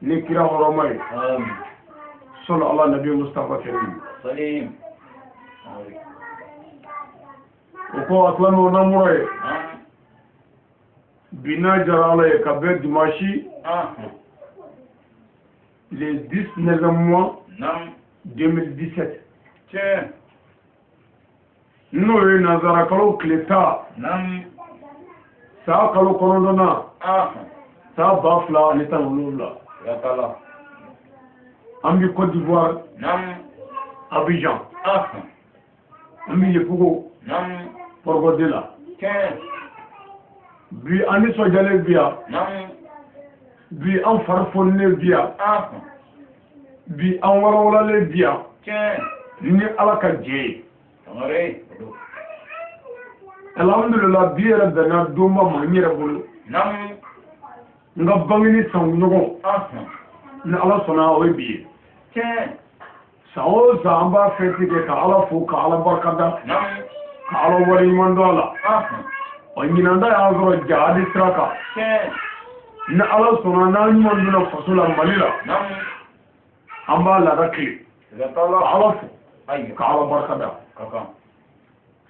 Nikira horomai. Solo Allah Nabi Mustafa Karim. Salim. Oko atlano namurai. Bina Jarala Kabir Dimashi. Les 19 mois 2017. Tiens. Nous, Nazara Kalo Kleta. Ça Kalo Korondona. Ça Bafla, Netan Lula. Yatala. Ambi Côte d'Ivoire. Abidjan. Ambi Yepougo. Porgodela. Bi Ani Sojale Bia. Bi An Farfone Bia. Bi An Warawale Bia. Ni Alaka Dje. Alhamdulillah, bi era dana Doma Manira Bulu. Nga bangini sang nyogo. Na ala sona o bi. Sao zamba feti ke ka ala fu ka ala barkada. Ka ala wari mandola. O nyinanda ya zoro jadi traka. Na ala sona na nyimanduna fasula malila. Amba la rakli. Ala fu ka ala barkada.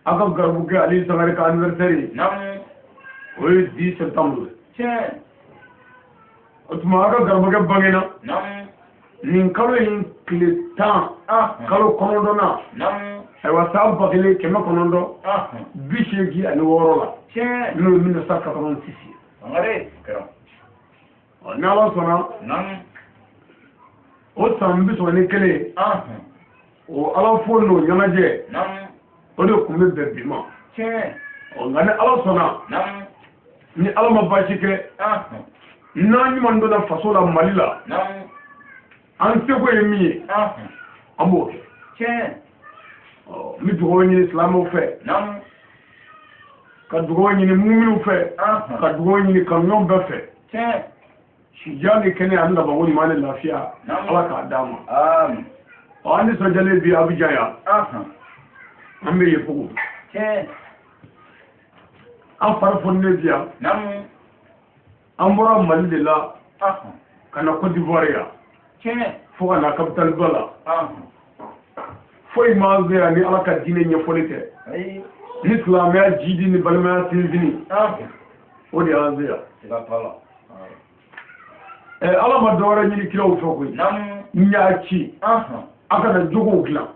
Aka garbuke Ali Sangare ka anniversary. O 10 septembre. Otuma garbuke bangena. Ninkalo in Cletan. Kalo konondona. Ewa sa bakile kema konondo. Bishegi ani worola. No 1986. Angare. Na ala sona. O sambi so ni kele. O ala fo no nyamaje. O de kumbe bebima. O ngane ala sona. Ni ala mabashike. Nani mando na fasola malila. Ante ko emi. Amo. Mi dugo ni islamo fe. Ka dugo ni mu'minu fe. Ka dugo ni kamyon be fe. Shi jani kene anda ba woni mane lafiya. Ala ka dama. Amin. O andi so jale bi abijaya. Ambe yefugo. An farfonne biya. Ambora Mandela. Kana Côte d'Ivoire. Fo kana capital Bala. Foi mazia ni alaka dine nya folite. Ni islamia jidi ni balma sinzini. Odi azia. Ala madora ni kilo foko. Nyachi. akana jogo gila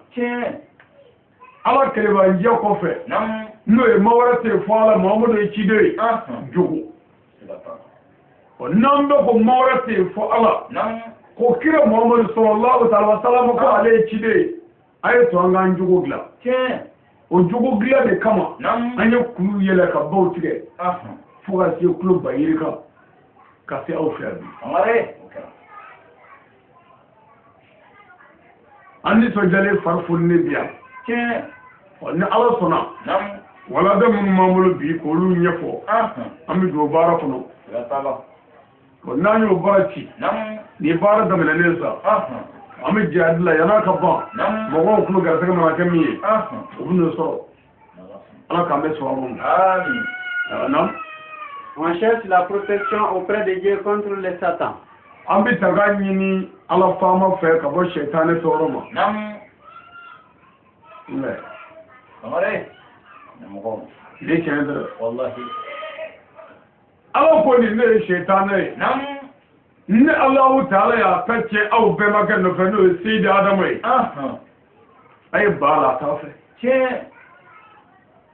ala keleba nje ko fe nam no e mawara te fala Muhammadu e chide jogo o nambe ko mawara te fo ala nam ko kira Muhammadu sallallahu alaihi wasallam ko ale chide ay to anga jogo gila o jogo gila de kama anya kulu yele ka bawtige fo ga se kulu bayirika ka se au fer amare andi to jale farful ne biya wani ala sona wala da mun mamulu bi ko lu nyefo ami do bara kono ko nanyo barati ni bara da melanesa ami jadla yana ka ba mo ko kulu ga saka ma kami ubun so ala ka me so amun amin nam on cherche la protection auprès de Dieu contre les Satan ambi tagani ni ala fama fe ka bo shaytan to roma ne amare namugo le kende wallahi ala ko ni ne shaytan ne Allah ta'ala ya tace au be magan no fano sai da adamai ay bala ta fe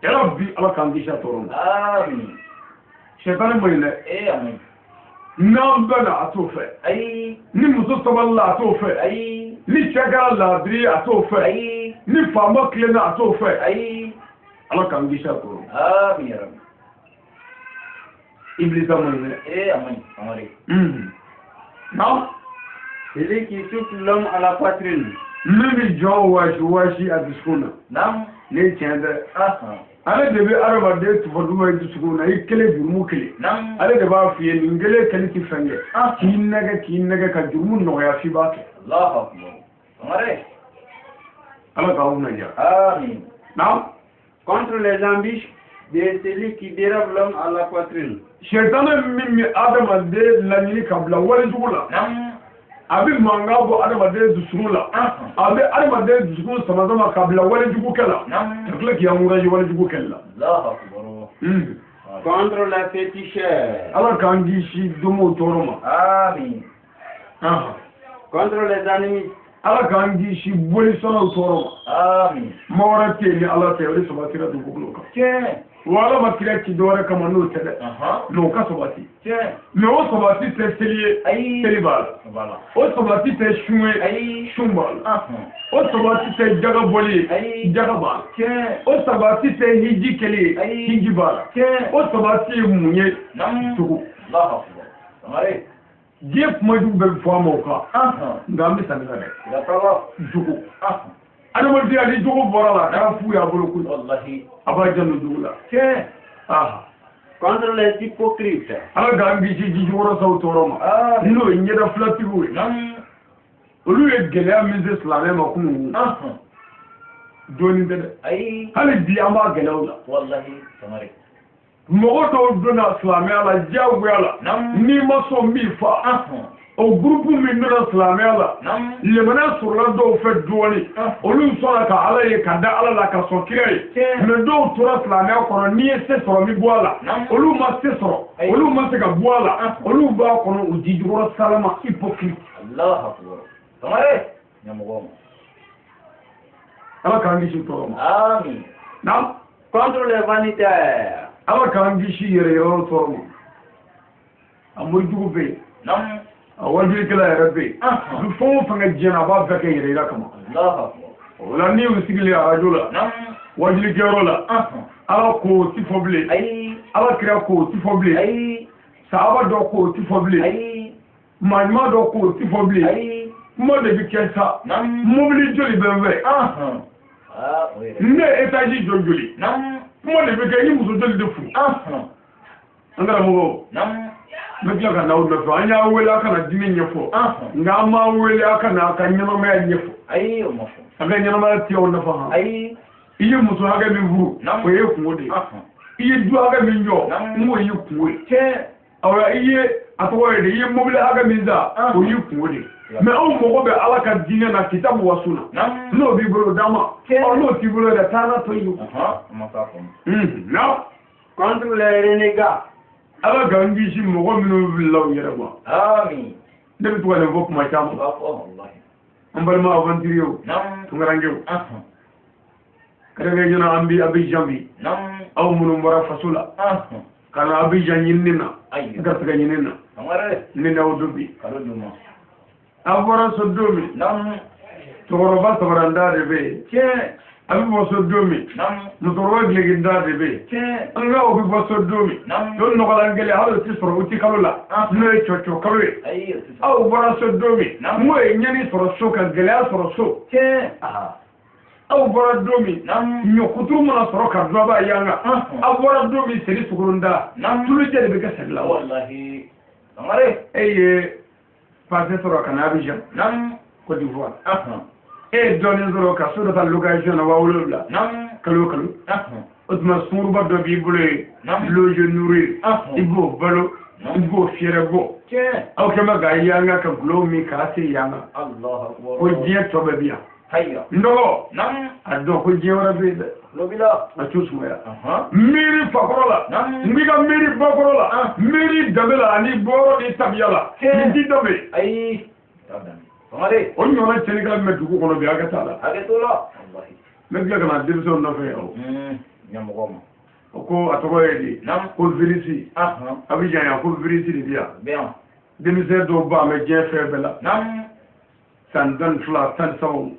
ya rabbi ala kan disha to roma amin shaytan mai ne amin nam bana atofe ay ni muso taballa atofe ay ni chagala ladri atofe ay ni fama klena atofe ay ala kan gisha ko amin ya rabbi iblis amane amin amare non celui qui souffle l'homme à la poitrine ni jo washi adiskuna nam ne tiende ale de be araba de to foduma diskuna ikele jurmu kele ale de ba fiye ni ngele kele ki fenge kinnaga ka jurmu no ya fi ba ke Allahu akbar amare ala ka umma ya amin non contre les embûches de celui qui dérobe l'homme à la poitrine shaytan mimmi adama de lanyini kabla wala jugula abi mangabo adama de dusrula abi adama de dusrula samazama kabla wala jugu kala takla ki amura ji wala jugu kala Allahu akbar contre la féticheur ala kangi shi dumo toroma amin contre les animistes ala kangi shi boli sono toroma amin mawara te ni ala te wali sabatira du guglo ka wala makira ki dora kama no tele no ka sabati me o sabati te selie telibal o sabati te shume shumbal o sabati te jaga boli jaga ba o sabati te hiji kele hiji bala o sabati munye tugu Allahu akbar amare jep maju be famo ka ngambi sanga de ya tawa tugu adama dia di jogo borala ka fu ya bolo ku wallahi abajanu dugula contre les hypocrites ala gambi ci ji joro saw toroma no nyeda flatigu olu e gele amize slame ma ku doni de ay hali di amba gele wala wallahi tamare mo to dona slame ala jawu ala ni ma so mi fa o groupe mi no slame ala le mana surla do fe doni olu so ka ala ye kada ala la ka so kire me do tora slame ko ni se so mi boala olu ma se so olu ma se ka boala olu ba ko no ujijuro salama hypocrite Allahu akbar tamare nyamugo ala kan gi to amin na contre les vanitaires ala kan gi shi yere yo to mo amul jugu be nam awadi kala rabbi du fo fanga jena ba fake yere la kama Allahu akbar wala ni usigili ajula nam wajili kerola ala ko ti foble ay ala kira ko ti foble ay sahaba do ko ti foble ay majma do ko ti foble ay mo de bi kessa nam mobili joli benwe oui ne etaji joli nam mo de bi ke yi muso joli de fu angara mo nam mekla ka nawo do anya wela kana dimi nyefo nga ma wela kana ka nyama ma nyefo ay mo aga nyama ma ti on nafa ha ay iye muso haga mi vuru ko ye kunode iye du haga mi njo mo ye kunwe awra iye atwa de iye mobile haga mi za ko ye kunode me o mo ko be ala ka dine na kitabu wa sunna no bi bro dama o no ti bro da tana to yu mo ta ko no contre les renégats ala gangi shi mo ko mino billaw yere ba amin de bi to ne ko kuma chama wallahi ambalma aventurio nam tungarangew kada ngena ambi Abidjan bi nam aw munum wara fasula kana Abidjan yinnina garta ga yinnina amare ni naw dubi kalo duma awara sodomi nam toroba toranda debe ke abi bo sodomi nam mutoroba gleginda debe ke anga obi bo sodomi nam don no kala ngele halo ti soro uti kalula no e chocho kalwe ay aw bara sodomi mo e nyani soro so ka gele soro so ke aw bara domi nam nyokutu mana soro ka doba yanga aw bara domi seri sugurunda nam tulu jere be ka sedla wallahi amare eye passé soro kana Abidjan nam Côte d'Ivoire e doni soro ka soro ta location na wawulula nam kalo otuma suruba do bi bule loje nourrir ibo balo ibo fierego ke aw kema ga yanga ka glomi ka se yanga allah akbar ko je to be biya hayya ndo nam ado ko je wara be lobila a tusuma ya miri fakorola ngiga miri bakorola miri dabela ani boro di tabiala ndi dobe ay tadan amare on nyona Senegal me dugu kono bi aga tala age tola wallahi me gla kana division na fe o nyamogoma ko atogo edi nam ko virisi Abidjan ya ko virisi di biya bien demise do ba me je fe bela nam sandan fla tan saw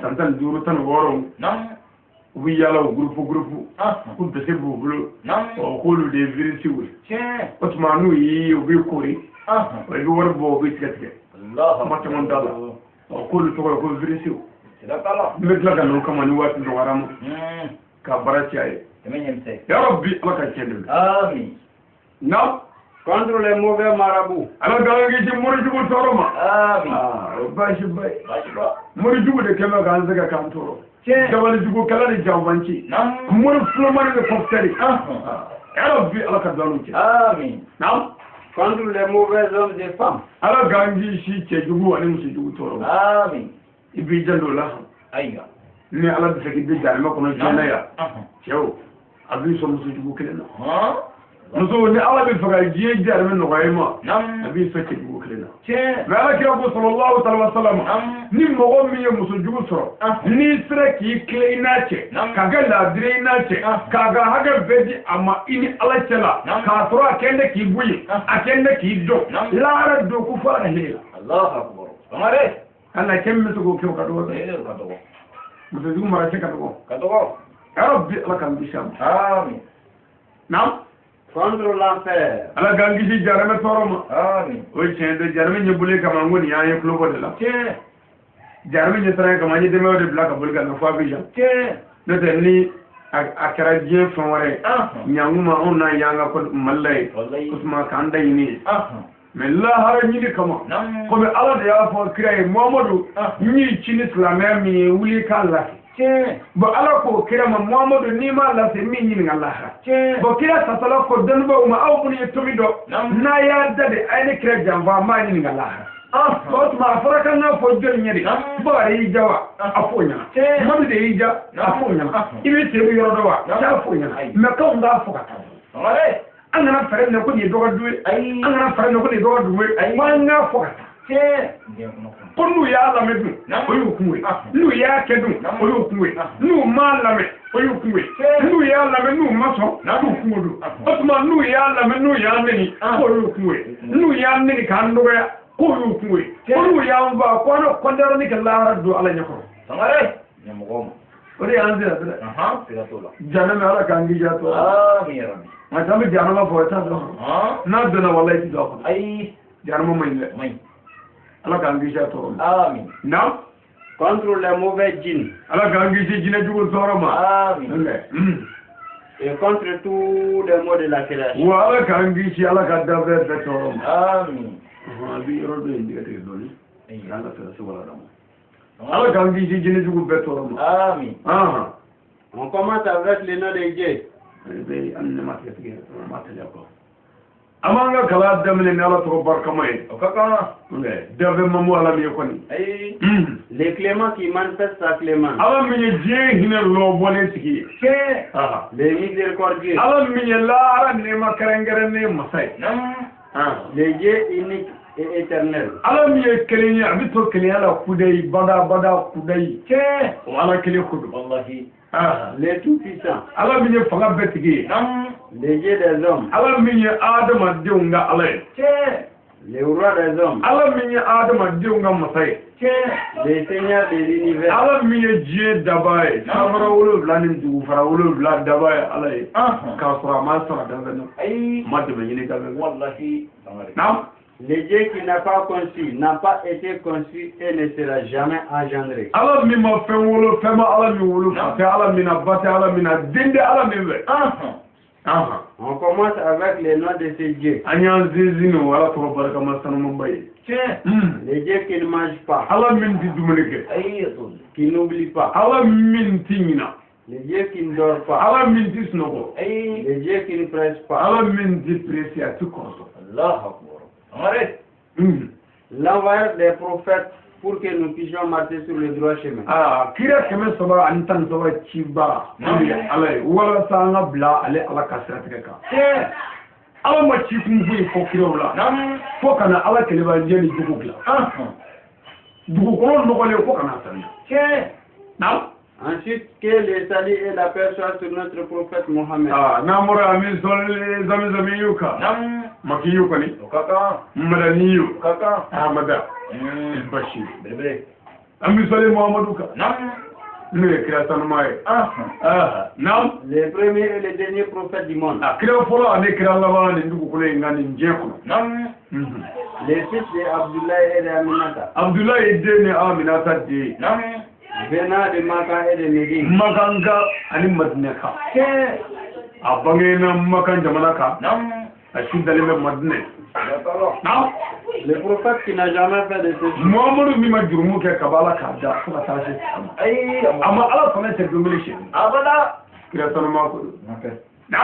sandan duru tan woro nam wi yala groupe ko de se bubulo nam o ko lu de virisi wi ke otmanu yi o bi kori o bi wor bo bi tikete allah mata mon dala o ko lu to ko virisi sira kala me gla kana ko mani wati do waramo ka barati ay temenyemse ya rabbi alaka kende amin na contre les mauvais marabouts. ala galangi ci muri jubu toroma amin bashi bay bajiba muri jubu de kema ga anzaga kan toro jabal jubu kala de jawanci nam muri flomani de kofteri ya rabbi alaka daluki amin na Contre les mauvais hommes et femmes. ala gangi shi ke jubu wani musu jubu toroma amin ibi jando la ayya ni ala de feki de jarma kono jana ya cew abi so musu jubu kelena muso ni ala be faga jiye jarma no gayma nam abi feki jubu kelena ke mais ala kira ko sallallahu alaihi wasallam ni mogo mi ye muso jugu soro ni sira ki kile inache kaga la dire inache kaga haga bedi ama ini ala cela ka toro akende ki buyi akende ki do la do ku fara hela allah akbar amare ala kemme to go ka do kado muso jugu mara ce ka do ya rabbi ala kan bisham amin nam Contre l'enfer. ala gangi ji jarame toroma amin o chende jarame nyebule kama ngoni ya ye klobo de la ke jarame ni tran kama ni deme de blaka bulga na fa bija ke ne te ni akara je fonware nyanguma onna yanga ko mallay wallahi usma kanda yini mais la hara ni kama ko be ala de ya fo kray muhammadu ni chini islamé mi wuli kala bo ala ko kira ma muhammadu ni ma la se mi ni ngala bo kira satala ko dan ba ma aw buni tumido na ya dade ayne kira jamba ma ni ngala so ma faraka na fo jol nyeri bo ari jawa afonya madu de ija afonya ibe te bi yoro wa ta afonya me ko nda fo kata amare angana fere ne ko ni doga duwe angana fere ne ko ni doga duwe wa nga fo kata ko nu ya la medu o yu kuwe nu ya kedu o yu kuwe nu ma la me o yu kuwe nu ya la me nu ma so na du kudu otuma nu ya la me nu ya neni o yu kuwe nu ya neni kan do ya ko yu kuwe ko nu ya ba ko no ko ndaro ni kala do ala nyako amare nyamogoma ori anze adra sira tola jana me ala kangi ja to amin rabbi ma tambe jana ma fo ta do na do na wallahi ti do ay jana mo mai ala kangi ja to amin na Contre les mauvais djinns. ala kangi ji jina jugul soroma amin Et contre tous les maux de la création. wa ala kangi ji ala ka da be be soroma amin bi ro do indi te do ni ala ta se wala dama ala kangi ji jina jugul be soroma amin On commence avec le nom de Dieu. be an ma ta ke ma ta ja ko amanga kala damne ne ala to barka mai o kaka dave mamu ala mi ko ni ay Les cléments qui manifestent sa clémence. ala mi je hina lo bole tiki ke Les miséricordieux. ala mi la ara ne ma karangare ne masai nam Les dieux uniques et éternel. Ala mi ye kelen ye a bɛ to kelenya la kudayi bada kudayi cɛ o ala kelen ko don. Wallahi. Les tout-puissants. Ala min ye fanga bɛɛ tigi ye. Les dieux des hommes. Ala min ye adamadenw ka ala ye. Cɛ les rois des hommes. Ala min ye adamadenw ka masa ye. Cɛ les seigneurs de l'univers. Ala min ye diɲɛ daba ye. Sanfara 7 ni dugufara 7 daba ye ala ye. K'a sɔrɔ a ma sara danfɛn na. Ayi. Ma dɛmɛ ɲini danfɛn na. Wallahi. Naam. Le Dieu qui n'a pas conçu, n'a pas été conçu et ne sera jamais engendré. Ala min ma fɛn wolo fɛn ma ala min wolo fa tɛ ala min na ba tɛ ala min na den tɛ ala min fɛ. On commence avec les noms de ces dieux. An y'an sinsin o ala tɔgɔ barikama sanumanba ye. Les dieux qui ne mangent pas. Ala min tɛ dumuni kɛ. Ayi. Qui n'oublient pas. Ala min tɛ ɲina. Les dieux qui ne dorment pas. Ala min tɛ sunɔgɔ. Ayi. Les dieux qui ne pressent pas. Ala min tɛ pressé a tɛ kɔrɔtɔ. Allah akbar. Arrête. L'envoyeur des prophètes pour que nous puissions marcher sur le droit chemin. Kira 313 ci ba. Ala ye walasa an ka bila ale ala ka siratigɛ kan. Ala ma ci kun foyi fɔ kiraw la. Fo kana ala kɛlɛbaajɛ ni dugu dilan. Dugukolo nɔgɔlen fo kana saniya. Naam. Ensuite, que le salut et la paix soient sur notre prophète Mohammed. Namora ami zami yuka. Maki yuka ni. Kaka. Madani yu. Kaka. Ahmada. Bashir. Bele. Ami sali Muhammadu ka. Nous les créateurs maïs. Non. Les premiers et les derniers prophètes du monde. Créa folo ane créa lava ni ndugu kule ngani njeko. Les fils de Abdullah et de Aminata. Abdullah et de Aminata de. Venant de Makan et de Médine. Makanga ani Madinaka. Abangena Makan Jamanaka. Ashidale Madine. Non. Le prophète qui n'a jamais fait de ceci. Mohamed Mima Djourmou ke Kabala Kada. Faut attacher. Aïe. Ama Allah connaît cette domination. Abada. Créateur Mako. Non.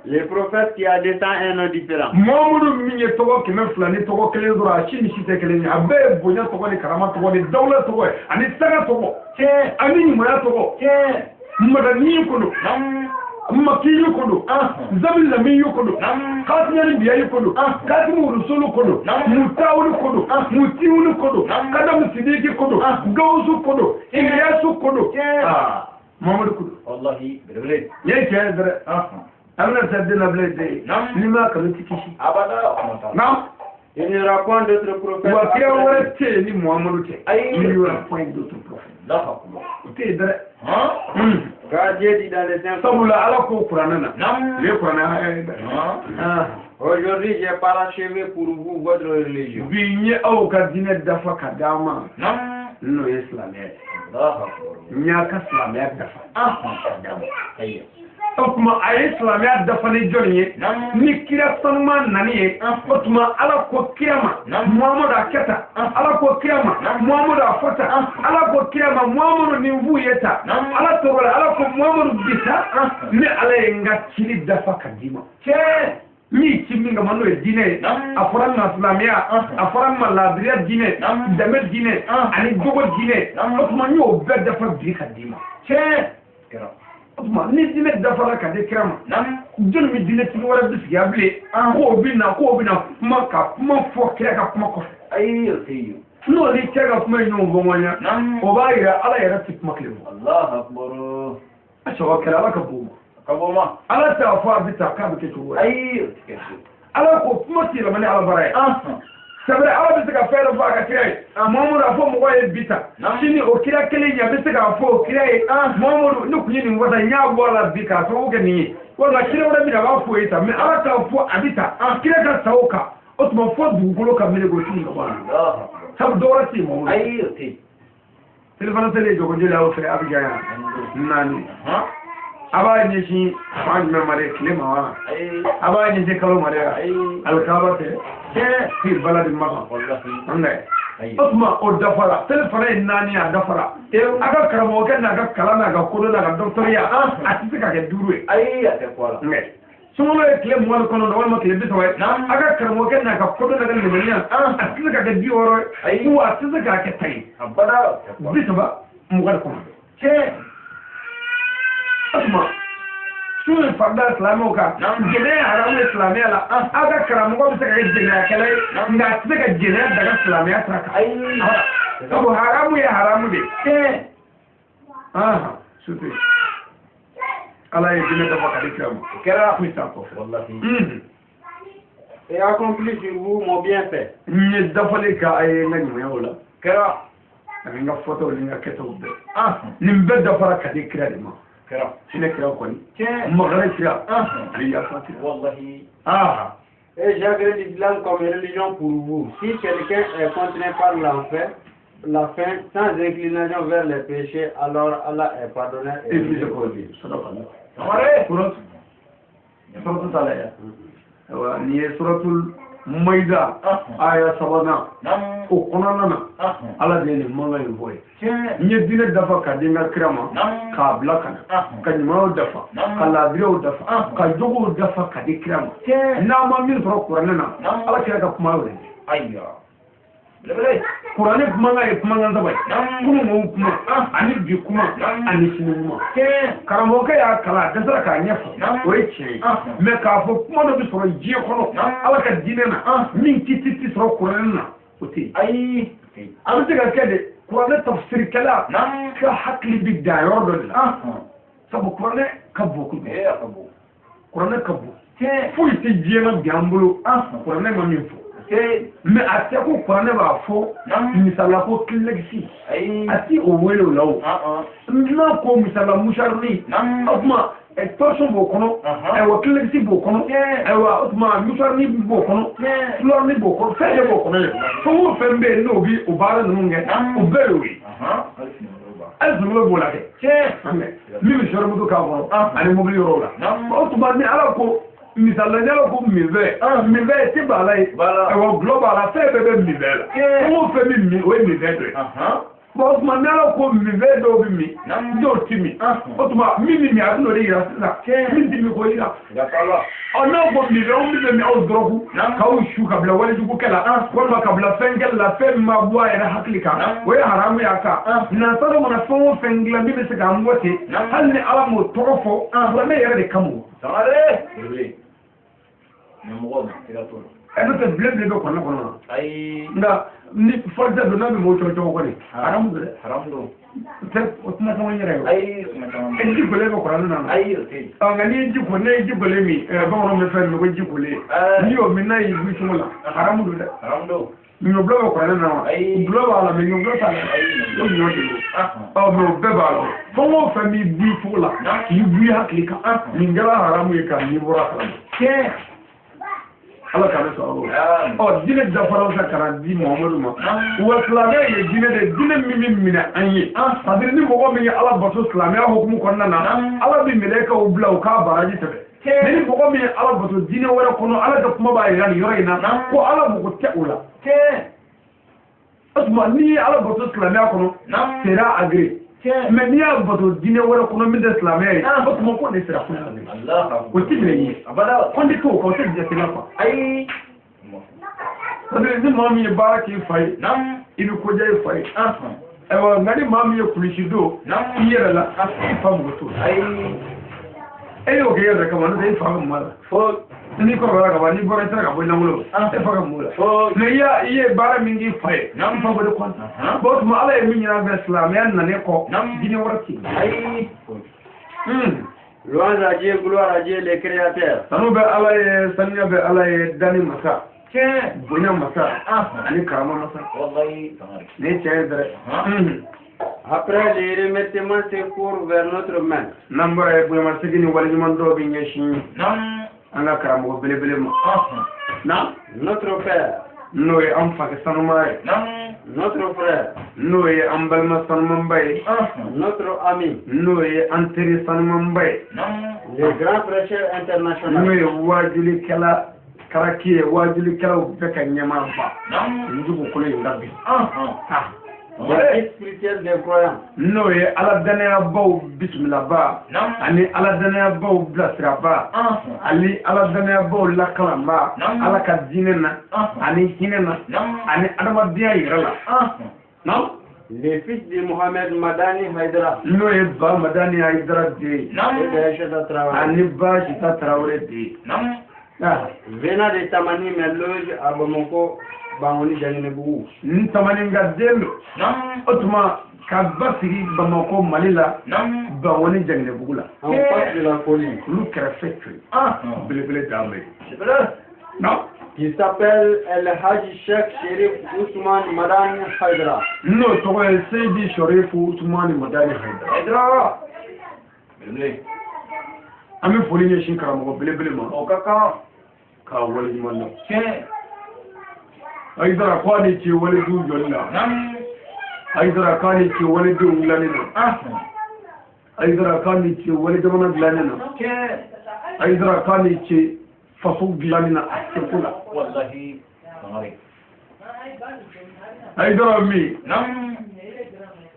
Les prophètes qui a des temps et un nom différent. Mohamed Mimi Togo qui me flâne Togo que les autres Chine Chite que les Abe Boya Togo les Karama Togo les Daula Togo. Ani Saga Togo. Tiens. Ani Moya Togo. Tiens. Madani Kono. Maki yukodo, Zabil Zami yukodo, Katnyari Bia yukodo, Katmu Rusolo kodo, Mutaulu kodo, Mutiulu kodo, Kadam Sidiki kodo, Gauzu kodo, Ilyasu kodo. Mamadou kodo. Wallahi, bele. Yé chèvre. Amna Sadina Blade. Nima Kalutikishi. Abada. Non. Il n'y aura point d'autres prophètes. Ou à qui on va rester ni Mohamed. Il n'y aura point d'autres prophètes. D'accord. Tu vrai. Car Dieu dit dans les Saints. Sabula ala ko Qur'anana. Le Qur'ana. Aujourd'hui, j'ai parachevé pour vous votre religion. Binye au kadine dafa kadama. No islamiyya. Nyaka islamiyya dafa. Kadama. Otuma ay islamiyya dafa ni joniye. Ni kira sanuma naniye. Otuma ala ko kiyama. Muhammad aketa. Ala ko kiyama. Muhammad afota. Ala ko kiyama Muhammad ni vuyeta. Ala togola ala ko Muhammad bita. Ni ala yenga chili dafa kadima. Che ni chiminga mano e dine aforan na islamia aforan ma ladriya dine damet dine ani dogo dine otuma ni o be dafa bi kadima che otuma ni dine dafa la kade krama jon mi dine ti wara bis yable ko bina maka ma fo kira ka kuma ko Ayo tiyo. no li kega kuma no ngomanya o ba ira ala yara tik makle Allah akbar. acho kala la ka buma Kaboma. ala ta fa bita ka be to Ayo tikesho. ala ko kuma ti la mani ala barai sabre ala be ka fere fa ka tirai mamudu afo mo waye bita shini o kira kele ya be ka fo kirai mamudu ni kunyi ni wada nya bola bika to uge ni wala kira wada bida ba fo ita me ala ta fo abita kira ka sauka o to fo du golo ka mele go tun ba Allah. sab dora ti mamudu Ayo tiyo. telefona tele jogo jela o fe abiga ya nani aba ni shi fan me mare klima wa aba ni je kalo mare al kaba te fi balad makka Wallahi. ngai otuma o dafara telefona nani ya dafara aga karamo ke na ga kala na ga kodo na ga doctoria atiti ka ke duruwe Ayo ate kwala. ngai sumo le kle mo wal kono wal ma kle bitawai aga karamo ke na ga kodo na ga limaniya atiti ka ke dioro ayi wa atiti ka ke tai Abada. bitaba mo wal kono che asma su farda islamo ka jene haramu islamiya la aga karamugo bi se ka jene kala nga se ka jene daga islamiya traka sabu haramu ya haramu de suti ala ye jene da bakari kiramu kera mista ko wallahi et accompli sur vous mon bienfait ni dafale ka ay ngani ya wala kera nga photo ni nga keto be nim be dafara ka de kira de ma kera sine kira ko ni magara kira ali ya fati wallahi et j'agrée l'islam comme religion pour vous si quelqu'un est contraint par la faim sans inclination vers les péchés alors Allah est pardonneur et puis je crois dire sadaqa amare suratul talaya wa ni suratul maida aya sabana ko konana ala de ni manga yoboy ni dina dafa ka dinga krama ka blakana ka nyima dafa ka ladiro dafa ka jogo dafa ka di krama na ma min fro qur'ana ala kira ka kuma wala ayya lebele qur'ani kuma ngai kuma nganda bai kuma mo kuma ani bi kuma ani sinuma karamo ka ya kala da sara ka nyafu oi chi me ka fo kuma no bi soro jie kono ala ka dinena min titi soro qur'ana uti ai abti ga kede qur'ani tafsir kala ka hakli bi dayor do sabu qur'ani kabbo ku kabbo qur'ani kabbo fu ti jie na biambulo qur'ani ma min fo mais a te ko kwane ba fo misala ko kilexi ati o welo lawo na ko misala musharni atma e torso bo kono e wa kilexi bo kono e wa atma musharni bo kono florni bo kono fe bo kono so wo fembe no bi o bara no nge o bewi azuma bo la ke mi shorbu do ka bo ani mo bi rola atma ni ala ko misala nyalo ko mive ti bala e wo global la fe bebe mive la wo fe mi o mive do bo ma nyalo ko mive do bi mi do timi o tuma mi adu ri ra sa mi di mi ko ira ya sala ona ko mive o mi mi o drogu ka o shu ka bla wala jugo kala ko ma ka bla fengel la fe ma bua era haklika o ya haramu ya ka na sala mo na fo fengla mi se ka mwote hal ni ala mo tofo wala me yere de kamu sare eno te blende do kono kono ay nda ni forza do nabi mo to ko ni haram do te otna to nyere ay en ji gole ko kono na ay te nga ni ji ko ne ji gole mi ba mo me fe mi ko ji gole ni o mi na yi bi sumula haram do mi no blo ko kono na ay blo wala mi no blo ta ay yo yo de o mo be ba lo fo mo fe mi bi fula yi bi hakika mi ngala haram yi ka ni bora ke Allah ka so dine da faransa karandi Muhammadu ma wa islamia ye dine de dine mina anye sadir ni mo mi Allah baso islamia hukumu konna na Allah bi meleka o bla o ka baraji tabe ni mo mi Allah baso dine wala kono Allah da kuma ba iran yorina ko Allah mo ko teula asma ni Allah baso islamia kono sera agri mais ni Allah baso dine wala kono mi da islamia asma ko ne sera ko Allah ko tibne abada ko ndi ko se je sera fa ai sadir ni mo mi baraki fay ibi ko jey fay ewa ngani mami ye kulishido yere la famu to ai eyo ke yere ka wanu dai famu mala fo ni ko bara ka wani bora tara ka boina mulo e fa ka mula fo ne ya ye bara mingi fay nam fa bodo kon bot ma ala e minyina be islam yan na ne ko dine warati ai louange à Dieu, gloire à Dieu le créateur sanu be ala e sanya be ala e dani masa bonya masa ani karama masa wallahi ne chay dare après les remerciements secours vers notre main number e bonya sigini wali man do bi nyeshi anga karama bele bele ma notre père noé am fa sanuma notre frère noé am balma sanuma mbay notre ami noé anteri sanuma mbay les grands frères internationaux noé wajuli kala karakie wajuli kala beka nyama ba njugo kule ndabi les spirituels des croyants noé ala dana baw bismillah ba ani ala dana baw blasra ba ali ala dana baw lakala ba ala ka dinena ani hinena ani adama dia yirala Les fils de Mohamed Madani Haidara. No e ba Madani Haidara de. Et Aïchata Traoré. Ani ba Chita Traoré de. Venant de Tamani mais loge à Bamako, Bangoni Janginebougou. Ni Tamani Gadelo. Otuma Kaba Sigi Bamako Malila. Bangoni Janginebougou la. En face de la folie. Nous crève Blé d'Amé. Non. Qui s'appelle El Haji Sheikh Sherif Ousmane Madani Haidara. Non, toi, Seydi Sherif Ousmane Madani Haidara. Ami foli ye shin karamɔgɔ belebele ma o ka kan k'a waleɲuman dɔn tiɲɛ Haidara k'a ni ce waledenw jɔli la Haidara k'a ni ce waledenw dilanni na Haidara k'a ni ce wale jamana dilanni na Haidara k'a ni ce faso dilanni na a seko la wallahi Haidara min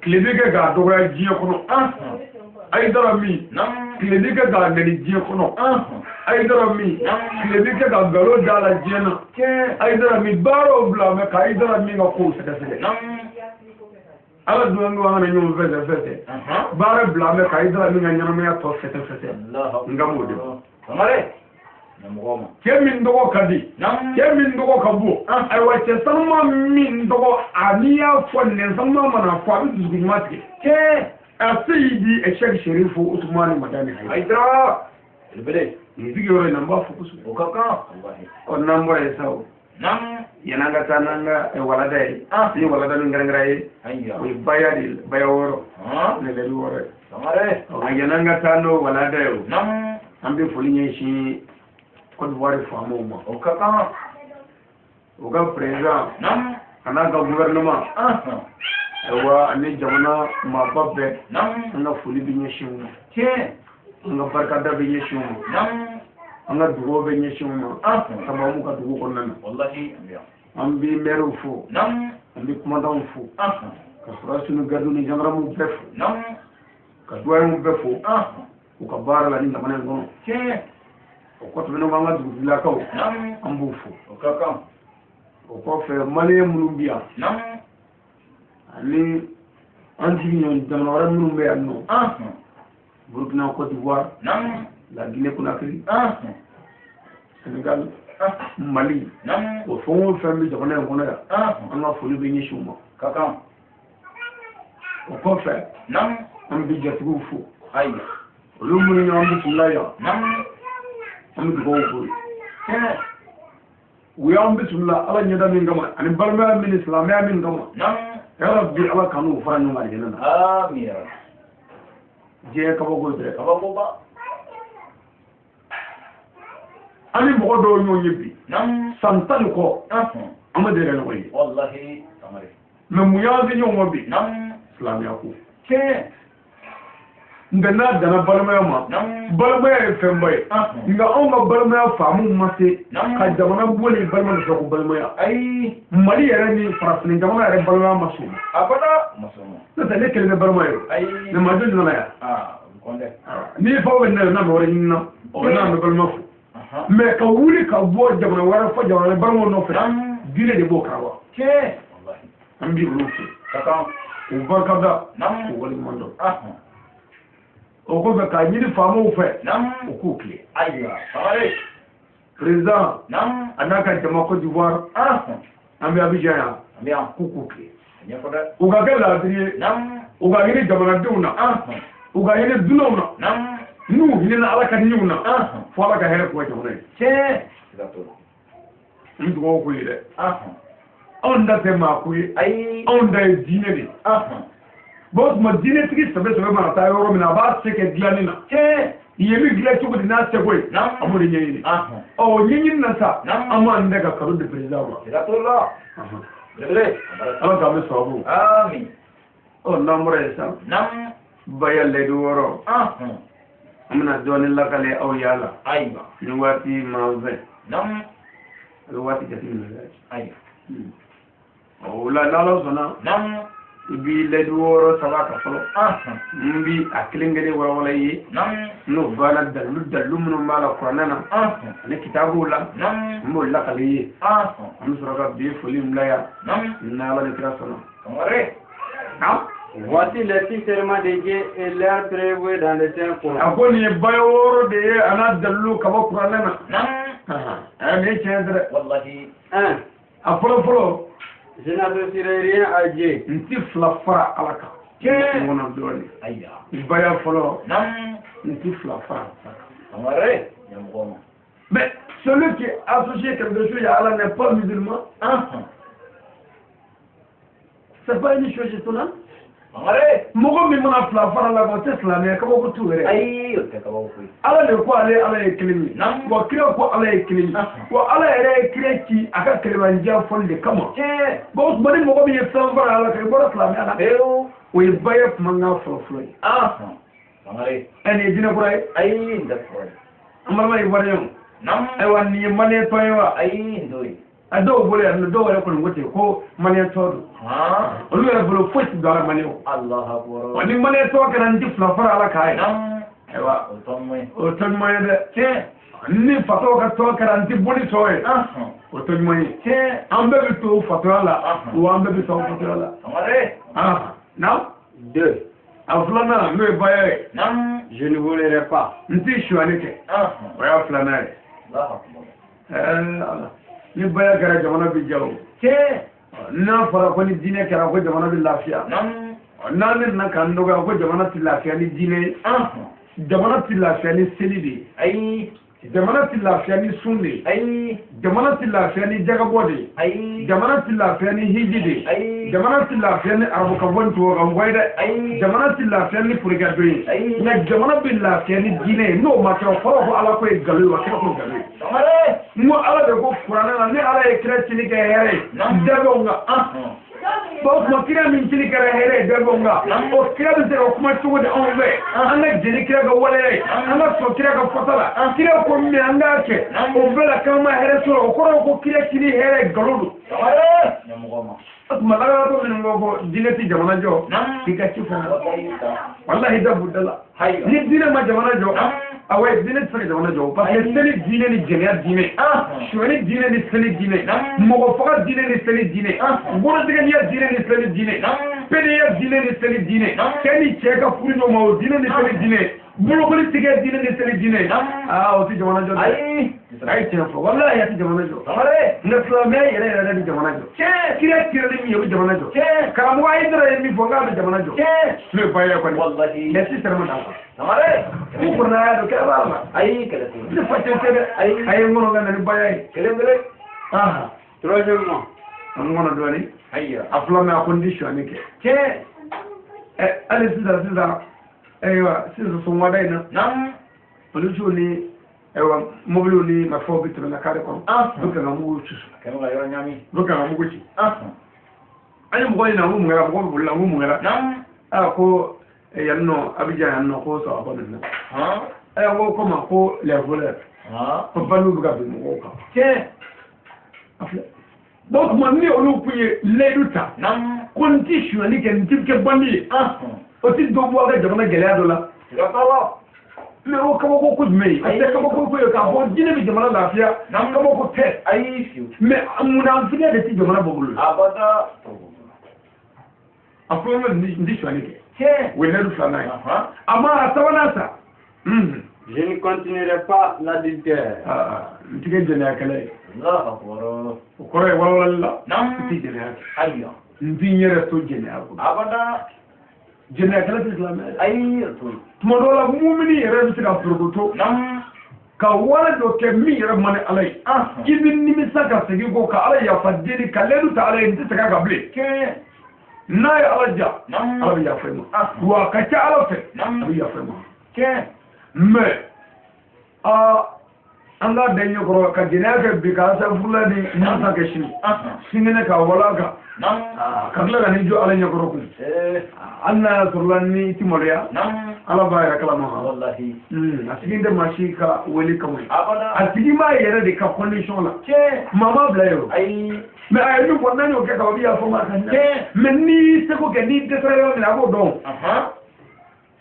tile bɛ kɛ k'a dɔgɔya diɲɛ kɔnɔ Haidara min tile bɛ kɛ k'a nɛni diɲɛ kɔnɔ Haidara min tile bɛ kɛ ka nkalon da la diɲɛ na Haidara min baaraw bila mɛ ka Haidara min ka kow sɛgɛsɛgɛ ala dun an kana ɲɔgɔn fɛsɛ baara bila mɛ ka Haidara min ka ɲɛnamaya tɔ fɛsɛ n ka m'o de cɛ min dɔgɔ ka di cɛ min dɔgɔ ka bon ayiwa cɛ sanuma min dɔgɔ a n'i y'a fɔ nɛn sanuma mana fɔ a bɛ dusukun ɲuman tigɛ a Seydi Sheikh Sherif Ousmane Madani Haidara nin sigiyɔrɔ in na n b'a fɔ kosɛbɛ o ka kan ɔ n'an bɔra yen sa o yan'an ka taa n'an ka walada ye ni walada min kɛrɛnkɛrɛn ye o ye baya de ye baya wɔɔrɔ ne lɛbi wɔɔrɔ ye nka yan'an ka taa n'o walada ye o an bɛ foli ɲɛsin Côte d'Ivoire faamaw ma o ka kan o ka président a n'a ka gouvernement ayiwa ani jamana maaba bɛɛ an ka foli bɛ ɲɛsin u ma an ka barikada bɛ ɲɛsin u ma an ka dugawu bɛ ɲɛsin u ma sababu ka dugu kɔnɔna na an bɛ maires fo an bɛ kumandanw fo ka sɔrɔdasiw gardiw ni gendarmew bɛɛ fo ka doyens bɛɛ fo u ka baara la ni jamana in kɔnɔ o kɔfɛ n'an ka dugutigilakaw an b'u fo o kɔfɛ maliyɛn minnu bɛ yan ani an sigi ɲɔgɔn jamana wɛrɛ minnu bɛ yan nɔ Burkina Côte d'Ivoire la Guinée Conakry Sénégal Mali o fɛn o fɛn bɛ jamana in kɔnɔ yan an ka foli bɛ ɲɛsin u ma o kɔfɛ an bɛ jatigiw fo olu minnu y'an bisimila yan an bɛ dugawu k'u ye u y'an bisimila ala ɲɛda min kama ani balimaya min ni silamɛya min kama yala bi ala kanu fara ɲɔgɔn kan alijɛnɛ na diɲɛ kabako tɛ an ni mɔgɔ dɔw ɲɔgɔn ye bi san 10 kɔ an ma deli ka ɲɔgɔn ye mɛ mun y'an se ɲɔgɔn ma bi silamɛya ko nka n'a danna balimaya ma balimaya ye fɛnba ye nka anw ka balimaya faamu ma se ka jamana bɔ ni balima de fɛ ko balimaya Mali yɛrɛ ni farafin jamana yɛrɛ balimaya ma sɔn n'o tɛ ne kelen bɛ balima ye mɛ maa joli nana yan n'i fa bɛ na n'a bɛ wɛrɛ ɲini na o bɛ n'a bɛ balima fo mɛ ka wuli ka bɔ jamana wɛrɛ fɔ jamana balimaw nɔfɛ diinɛ de b'o kan wa an b'i olu fo u barikada u waleɲuman dɔn o kɔfɛ k'a ɲini faamaw fɛ o k'u tile président a n'a ka jama Côte d'Ivoire an bɛ Abidjan yan k'u k'u tile u ka kɛ laadiri ye u ka ɲini jamanadenw na u ka ɲini dunanw na n'u hinɛna ala ka ɲɛw na fo ala ka hɛrɛ k'u ka jamana ye n dugawu k'u ye dɛ anw da tɛ maa ko ye anw da ye diinɛ de bon tuma diinɛtigi sɛbɛ mana taa yɔrɔ min na a b'a se kɛ dilanni na ye min dilan cogo di n'a seko ye a b'o de ɲɛɲini ɲɛɲini na sa an b'an dɛ ka kado di président ma ala k'an bɛ sababu n'an bɔra yen sa baya lɛdi wɔɔrɔ an bɛna dɔɔnin lakale aw yala ni waati manfɛn a bɛ waati jateminɛ o la n'ala sɔnna i b'i lɛdi wɔɔrɔ saba ka fɔlɔ n bɛ a kelen kelen walawala i ye n'o banna dalilu minnu b'a la kuranɛ na ani kitabuw la n b'o lakale i ye an bɛ sɔrɔ ka bi foli bila yan n'ala ni kira sɔnna Voici les 6 serments de Dieu et l'air prévu dans le Saint-Coran. Akoni bayoro de ana dallu kaba Qur'ana na. Ne tiendra. Wallahi. 1. Afolo. Je n'associerai rien à Dieu. Nti flafara alaka. Mon abdoni. Aïe. Baya folo. Non. Nti flafara. Amare. Yamgoma. Mais celui qui est associé quelque chose à Allah n'est pas musulman. C'est pas une chose étonnante. Mogo mi mana flafara la ko teslamé ka ko tuure Aïe, te ka ko. ala le ko ale ala e kelimi wa kira ko ala e kelimi wa ala ere kire ki aka kelima ndia fonde kama bo bari mogo mi sanfara ala ka bo islamé ala Pero o e baye manga floflo Amare. ene dina ko ay Aïe, da ko. amara mai wariyam Nam. ay wani mane toywa Aïe, ndoi. ado bole an do wala ko ngote ko mane todo olu ya bolo foti dara mane o Allah akbar. wani mane to kana ndi flafara ala kai Nam. aywa Otomme. o tan moye de ni fato ka to kana ndi boni soye o tan moye ambe bi to fato ala o ambe bi to fato ala Amare. now 2. aflana me baye Nam. Je ne volerai pas. nti shwanike o ya aflana Allah akbar. ni baye gara jamana bi jaw na fara ko ni dine kara ko jamana bi lafiya Nam. na ne na kan do ko jamana ti lafiya ni dine jamana ti lafiya ni selidi Aïe. jamana ti lafiya ni sunni Aïe. jamana ti lafiya ni jagabode Aïe. jamana ti lafiya ni hijide Aïe. jamana ti lafiya ni arabu ka bon to ga ngoyde Aïe. jamana ti lafiya ni purgadoyi Aïe. na jamana bi lafiya ni dine no ma ka fara ko ala ko e galu wa ka ko galu Amare. mo ala de ko qur'ana ni ala e kretini ke here debo nga bo mo kira min tini kara here debo nga o kira de ko kuma tugo de on be anga jeni kira ga wale anga so kira ga fotala kira ko mi anga ke o bela kama here so o ko kira tini here galudu Amare. Yamgoma. asma la to min ngo dinati jamana jo dika ci fa wallahi da budala ni dina ma jamana jo away dinati fa jamana jo parce que seni dine ni jenia dine shwani dine ni seni dine mo fa dine ni seni dine goro diga ni dine ni seni dine pede ya dine ni seni dine keni cheka furi no mo dine ni seni dine bolo ko tige dine ni seni dine o ti jamana jo ay ci fa wallahi ya ti jamana jo na flamé yere ni jamana jo kira ni mi jamana jo karamu ay dara mi fonga be jamana jo le baye ko ni Wallahi. le ci terma na Amare. ko na ya do ka bala Aïe, kala. ni fatte tebe ay ngono ga ni baye Kelengele. 3e. ngono do ni Aïe. aflame a condition ni ke ale sida aywa sida so wada ina Nam. polisu ni aywa mobile ni ma fo bitu na kare ko do ka ngamu chu Kemo ga yoro nyami. do ka ngamu chi ani mo ina mu ngara mo bulla mu ngara Nam. ko yanno abidjan yanno ko so abon na wo ko ma ko le voleur ko banu buga bi mo ko afle donc man ni olu puye leduta Nam. condition ni ken tibke bandi o ti do bo ga jamana gele adola Yakala. mais o kamo ko kudme ate kamo ko ko ka bo dine bi jamana lafiya kamo ko te Aïe, fiu. mais amuna fina de ti jamana bogulu Abada. afle ndi shwani ke Ke. weledu flanai ama atawana sa Je ne continuerai pas l'adultère. ntige jene akale Allah akbar. ko re wala Nam. ti jene Aïe. ndi nyere to jene ako Abada. jene akale islam Aïe, to. tumodola mu'mini yere bi ka progoto Nam. ka wala do ke mi yere mane alai ibin nimi saka segi ko ka alai ya fadiri kaledu ta alai ndi saka ka ble Ke. na ya alaja Nam. alabi ya fema wa ka ta alafe Nam. alabi ya fema Ke. mais anga denyo ko ka jinaga bi ka sa fulani nasa ke shi singene ka wala ka Nam. kagla ga ni jo ala nyakoro ku anna surlani timoriya Nam. ala ba ya kala ma Wallahi. asiginde mashika weli kamai Abada. asigi ma yere de ka condition la Ke. mama blayo Aïe. mais ay nu bonna no ke ka biya fo ma kan mais ni se ko ke ni de sare yo na go don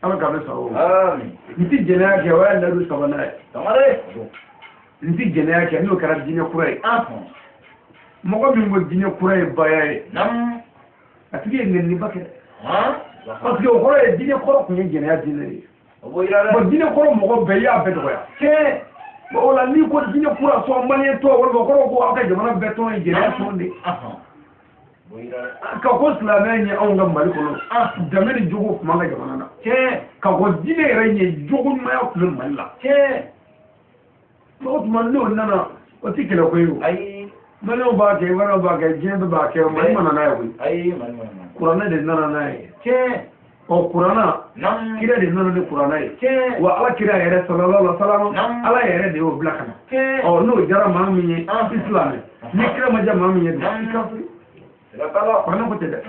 ala ka be sawo Amin. nti jena ke wa na du sabana Tamare. nti jena ke no kara dinya kurai mo ko min go dinya kurai bayaye Nam. asigi ngel ni bakere parce que o kɔrɔ ye diinɛ kɔrɔ kun ye jɛnɛya diinɛ de ye bon diinɛ kɔrɔ mɔgɔ bɛɛ y'a bɛɛ dɔgɔya tiɲɛ bon o la n'i ko diinɛ kura sɔn maliyɛn tɔ walima o kɔrɔ ko aw ka jamana bɛɛ tɔn ye jɛnɛya tɔn de ka ko silamɛya ɲɛ anw ka mali kɔnɔ danbe ni jogo tun b'an ka jamana na tiɲɛ ka ko diinɛ yɛrɛ ɲɛ jogo ɲumanya tun bɛ mali la tiɲɛ o tuma n'o nana o tɛ kɛlɛ ko ye o ayi maliyɛnw b'a kɛ wɛrɛw b'a kɛ diɲɛ bɛɛ b'a kɛ mali mana n'a ye koyi ayi kuranɛ de nana n'a ye tiɲɛ ɔ kuranna kira de nana ni kuranna ye tiɲɛ wa ala kira yɛrɛ sallallahu alaihi wa sallam ala yɛrɛ de y'o bila ka na tiɲɛ ɔ n'o jara maa min ye islam ni kira ma ja maa min ye dun i kafiri kuranɛ ko tɛ dɛ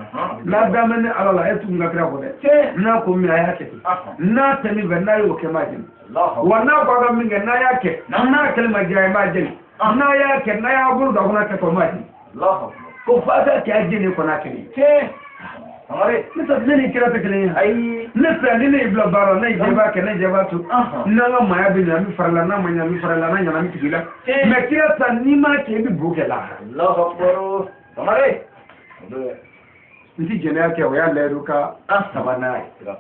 n'a daminɛ ni ala la e tun ka kira kɔ dɛ tiɲɛ n'a ko min a y'a kɛ ten n'a tɛ min fɛ n'a y'o kɛ m'a jɛni wa n'a ko a ka min kɛ n'a y'a kɛ n'a kɛlɛ ma diya ye m'a jɛni n'a y'a kɛ n'a y'a bolo da kɔnɔ kɛ tɔ m'a jɛni ko f'a ka kɛ a jɛni kɔnɔ a kɛlɛ tiɲɛ ne tɛ ne ni kira tɛ kelen ye ayi ne fɛ ni ne y'i bila baara ne jɛ b'a kɛ ne jɛ b'a to n'an ka maaya bɛ ɲa mi fara la n'a ma ɲa mi fara la n'a ɲana mi tigi la mais kira ta n'i m'a kɛ i bɛ bo kɛ la n ti jɛnɛya kɛ o y'a layidu ka sabanan ye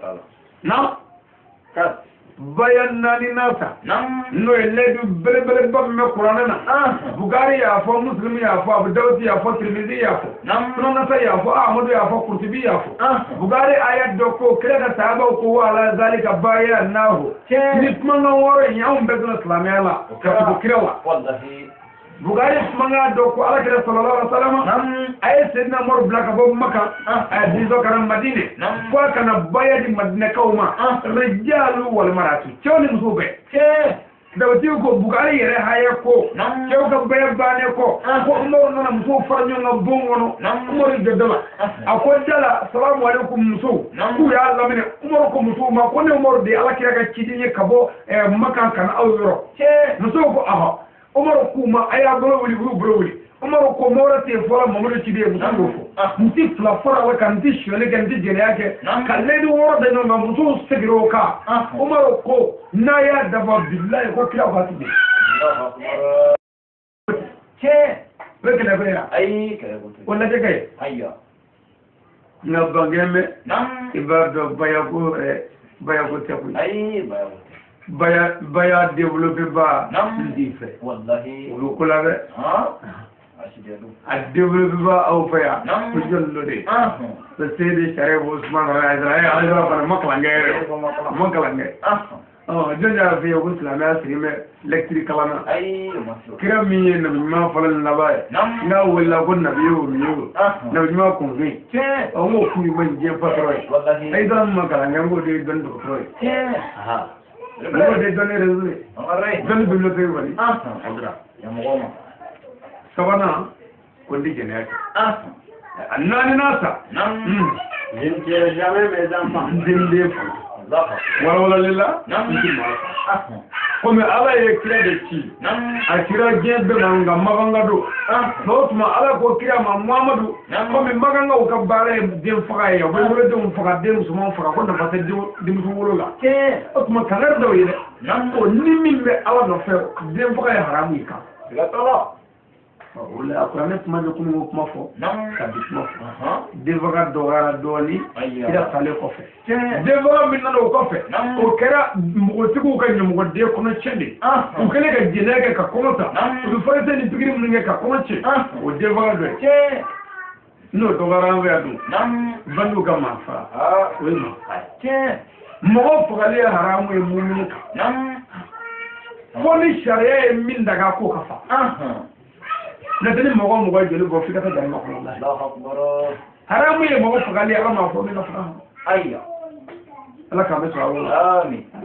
na bayan naani nasa n'o ye layidu belebeleba min bɛ kuranɛ na bukari y'a fɔ muslim y'a fɔ abu dawud y'a fɔ tirmidhi y'a fɔ sunanasa y'a fɔ ahmadu y'a fɔ kurtubi y'a fɔ bukari ayat dɔ ko kira ka sahabaw ko wa ala zalika bayannahu ni kumakan wɔɔrɔ in anw bɛɛ donna silamɛya la ka tugu kira la bukari kumakan dɔ ko ala kira sallallahu alaihi wasallam a ye sedina umaru bila ka bɔ maka a ye dinsɔ kana madine fo a kana baya di madinɛkaw ma rijalu wal maratu cɛw ni musow bɛɛ dawatiw ko bukari yɛrɛ haya ko cɛw ka baya bannen kɔ ko umaru nana musow fara ɲɔgɔn kan bon kɔnɔ umaru jɔ dala a ko dala salamu alaikum musow k'u y'a laminɛ umaru ko musow ma ko ne umaru de ala kira ka ciden ye ka bɔ maka kana aw yɔrɔ musow ko aha umaru kuma a y'a bolo wuli k'u bolo wuli umaru ko mɔgɔ tɛ fɔlɔ mamadu ci de ye muso y'o fɔ n ti fila fɔra la ka n ti suyali kɛ n ti jɛnɛya kɛ ka layidu wɔɔrɔ da ɲɔgɔn kan musow seginna o kan umaru ko n'a y'a dafa bilayi ko kira waati de cɛ o ye kɛlɛ bɛ yan ayi o lajɛ kɛ ye nka bangɛn bɛ i b'a dɔn bayako tɛ koyi ayi baya développé ba ndi fɛ olu ko la dɛ a développé ba aw fɛ yan ko jɔn dɔ de le seydi sariya usman ala fana ma kalan kɛ yɛrɛ ma kalan kɛ jɔn y'a fɛ yen ko silamɛya sigi bɛ lecture kalan na kira min ye nabi ɲuman fɔlɔ ni laban ye n'a wulila ko nabi ye o min ye o nabi ɲuman kunfin n k'o kun ye man diɲɛ patɔrɔ ye a ye dɔrɔn ma kalan kɛ n k'o de ye dɔnni dɔgɔtɔrɔ ye n'o de donné réseau donné bibliothèque wali sabanan ko ndi jɛnɛya kɛ a naani nasa je ne tire jamais mes enfants n den fo walawalali la n ti maa fo komi ala ye kira de ci a kira diɲɛ bɛɛ ma nka maganga don n'o tuma ala ko kira ma muhamadu komi magangaw ka baara ye den faga ye u bɛ wolodenw faga den musomanw faga ko nafa tɛ denmuso wolo la o tuma kangari dɔw ye dɛ ko ni min bɛ ala nɔfɛ den faga ye haramu yi kan o la a kuranɛ kuma bɛ komi ko kuma fɔ ka bi kuma fɔ den faga dɔgɔyara dɔɔni kira salen kɔfɛ den faga min nana o kɔfɛ o kɛra mɔgɔtigiw ka ɲɛmɔgɔden kɔnɔ cɛ de u kɛlen ka jɛnɛya kɛ ka kɔnɔ ta u bɛ farafin ni pikiri minnu kɛ ka kɔnɔ cɛ o den faga dɔ ye n'o dɔgɔyara an fɛ yan dun bandiw ka maa faga o ye maa faga mɔgɔ fagali ye haramu ye mumini kan fo ni sariya ye min daga ko ka fa n'o tɛ ni mɔgɔ mɔgɔ joli bɔ f'i ka taa jama kɔnɔ la haramu ye mɔgɔ fagali ala m'a fɔ min ka faga ala k'an bɛ sɔrɔ a wolo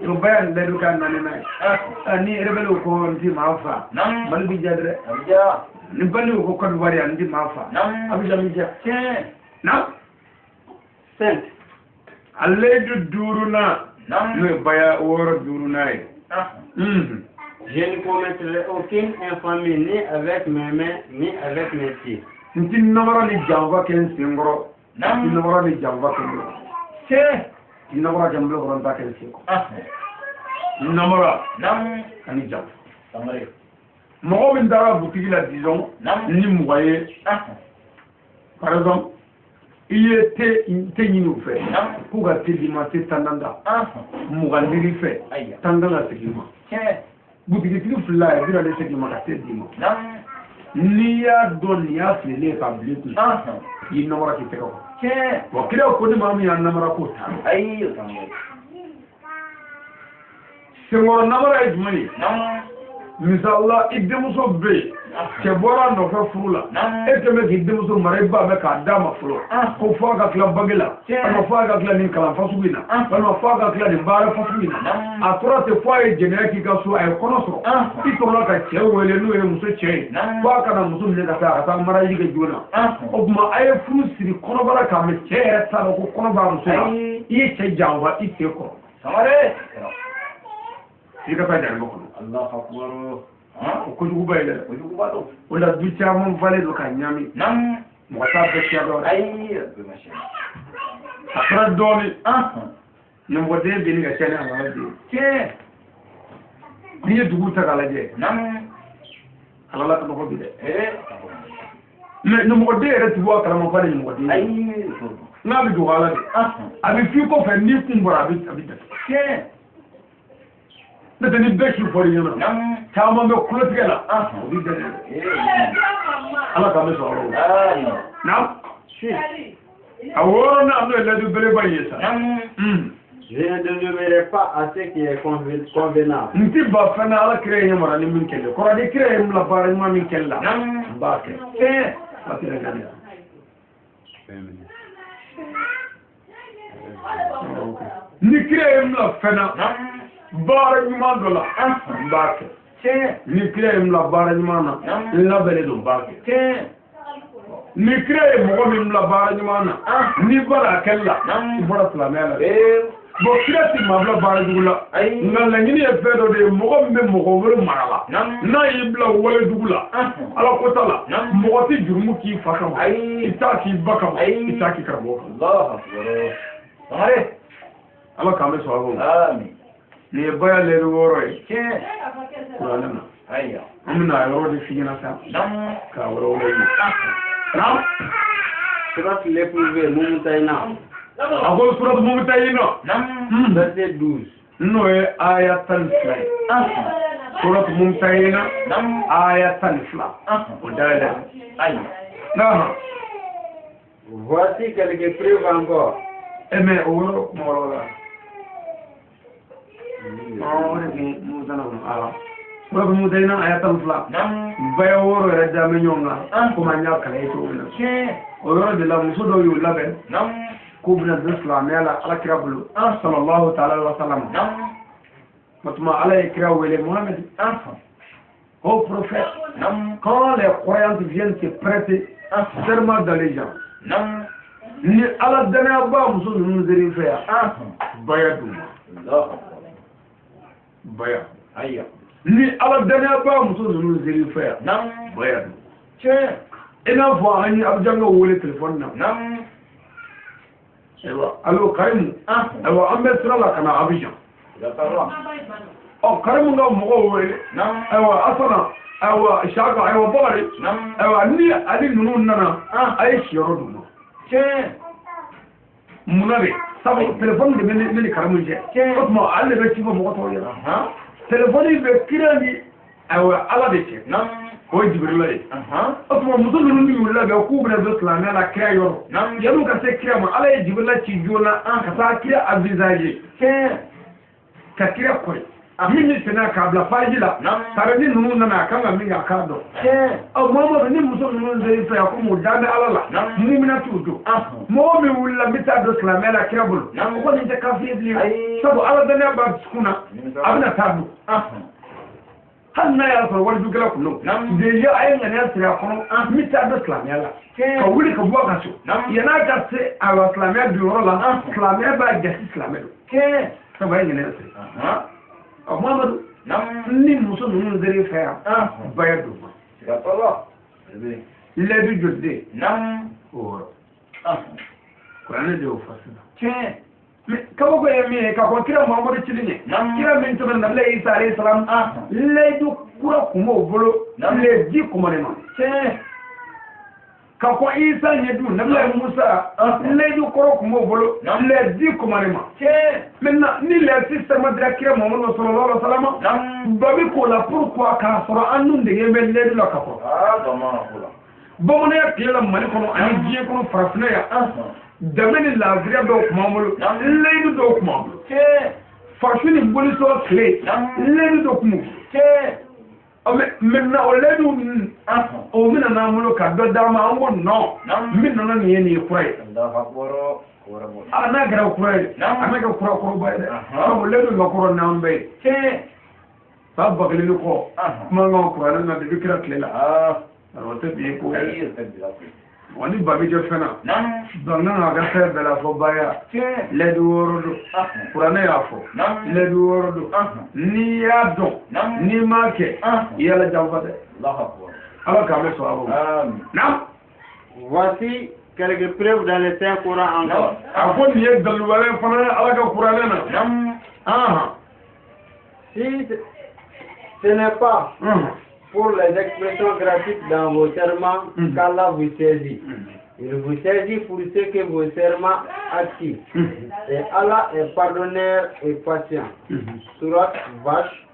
o bɛɛ y'a layidu k'a naani n'a ye ni rebelle ko n ti maa fa mali bi ja dɛ ni bandiw ko Côte d'Ivoire n ti maa fa a bɛ jami ja na 5 a layidu 5 n'o ye baya wɔɔrɔ 5 ye je ne commettrai aucune infamie ni avec mes mains ni avec mes pieds n ti namara ni janfa kɛ n sen kɔrɔ n ti namara ni janfa kɛ n bolo namara kɛ n bolo kɔrɔ n ta kɛ n sen kɔrɔ namara ani janfa mɔgɔ min taara butigi la disons ni mɔgɔ ye par exemple iye te nyinu fe ku ga te di ma te tananda mugandiri fe tangana segima butigi tigi fula ya bira de segima ka te di ma ni ya don ya fele ka bliku yi namara ki teko wa kira ko ni mamu ya namara ko ta sengoro namara e jumani misalla iddemuso be ke bora no fa furula e ke me iddemuso mare ba be ka dama fulo ko fa ga kla bagila ko fa ga kla ni kala fasubina ko fa ga kla ni bara fasubina atura te fa e geneki ka so ay kono so ti to la ka che wele no e muso che ba ka na muso ne ka ta mara yi ga jona o ma ay furu siri kono bara ka me che e ta ko kono ba muso yi che jawa ti te ko samare ika fa jàng ko Allah akbar ko jugu bayle ko jugu bado wala du chamon vale do ka nyami nam mo ta be ci do ay be ma sha akra doni nam wode be ni ga chene ama de ke ni dugu ta kala je nam ala ko ko bi de mais no mo de re tu wa kala mo fale mo de ay na bi do ala de abi fi ko fe ni kumbara bi de ke nete ni besu fori yana kama me kulotigela odi dene ala ka me so ro na si aworo na no le du bele ba yesa je ne demeurerai pas à ce qui est convenable nti ba fana ala créer yamara ni min kelle ko radi créer m la bare ma min kella ba ke fatira gani ni créer m la fana bara nyuma dola mbake ni krem la bara nyuma na la bele do mbake ni krem mo mi la bara nyuma na ni bara kella bara flamela bo kreti ma bla bara dugula ngala ngini e fedo de mo me mo woro marala na ibla wala dugula ala ko tala mo ti jurmu ki fakam itaki bakam itaki karbo Allah akbar are ala kame so abo amin ni baya le woro e ke qur'ana ayya amna yoro de figina sa ka woro le ram surat le prouvé mumtayna agol surat mumtayna verset 12 no e ayatan slay surat mumtayna ayatan sla o dala ayya na voici quelques preuves encore mais woro mo la Wala mu dayna ayatan fla bay woro radda me nyonga ko ma nya kala to wala o yoro de la muso do yu labe ko bina islam yala ala kirabulu sallallahu ta'ala wa sallam matuma ala ikra wele muhammad au prophète quand les croyants viennent se prêter serment d'allégeance ni ala dana ba muso nu zeri fa bayadu Allah baya ayya ni ala dana ba muso zunu zeri fa baya che ina fo hani abjanga wole telephone na ewa allo kaimu ewa ambe sala kana abijan ya tarwa o kaimu nga mo wole ewa asana ewa shaka ewa bari ewa ni ali nunu nana ay shiro dum che munabe sabu téléphone de meni karamu je ko mo alle be ci mo ko ya téléphone be kirani awa ala de ce ko jibril lay ko mo musul nu ni wala be ko bna do islam na kira yoro yanu ka se kira mo ala jibril ci jona ka sa kira avisager ka kira ko mini tena kabla fajila tare ni nunu na kanga minga kado o momo ni muso nunu zai fa ko mo dame alala mumina tudo mo mi wala mita do islamela kirabul ko ni ta kafi bli sabu ala dana ba skuna abna tabu hanna ya so wal dugala kuno de ya ayen ne asira kono mita do islamela ka wuli ka buwa kaso yana ka se ala islamela du rola islamela ba gasi islamela sabu ayen ne asira Muhammadu ni muso nunu zeri fa baya do ya Allah le du jodde o ko ane de o fasina ka ko yemi ka ko kira Muhammadu cilinye kira min to na le Isa alayhi salam le du kura kumo bolo le di kuma ne ma kako Isa nyedu nabla Musa ledu koro kumo bolo les 10 commandements maintenant ni les système drakira Muhammad sallallahu alaihi wasallam babi ko la pourquoi ka soro anu de yebe ledu la kako bomone ya kila mali kono ani jiye kono farafina ya dameni la vria do kumamolo ledu do kumamolo farafini boli so clé ledu do kumu maintenant au ledu o mina na mulo ka do dama ngo no minna na ni ni kurai ana gara kurai ana ga kura kuro ba da o ledu ga kuro na mbe fa ba gele ko ma ngo kura na de bikira klela rote bi ko wani babi jo fena donna na ga fe bela fo baya ledu worodo kurana ya fo ledu worodo ni ya do ni make yala jawfade Allah ka me so abo nam voici quelques preuves dans les Saints Coran encore afon ni dalu wala fana Allah ka kurana na nam si ce n'est pas pour les expressions gratuites dans vos serments qu'Allah vous saisit. Il vous saisit pour ce que vos serments activent. Et Allah est pardonneur et patient. Surat Vache,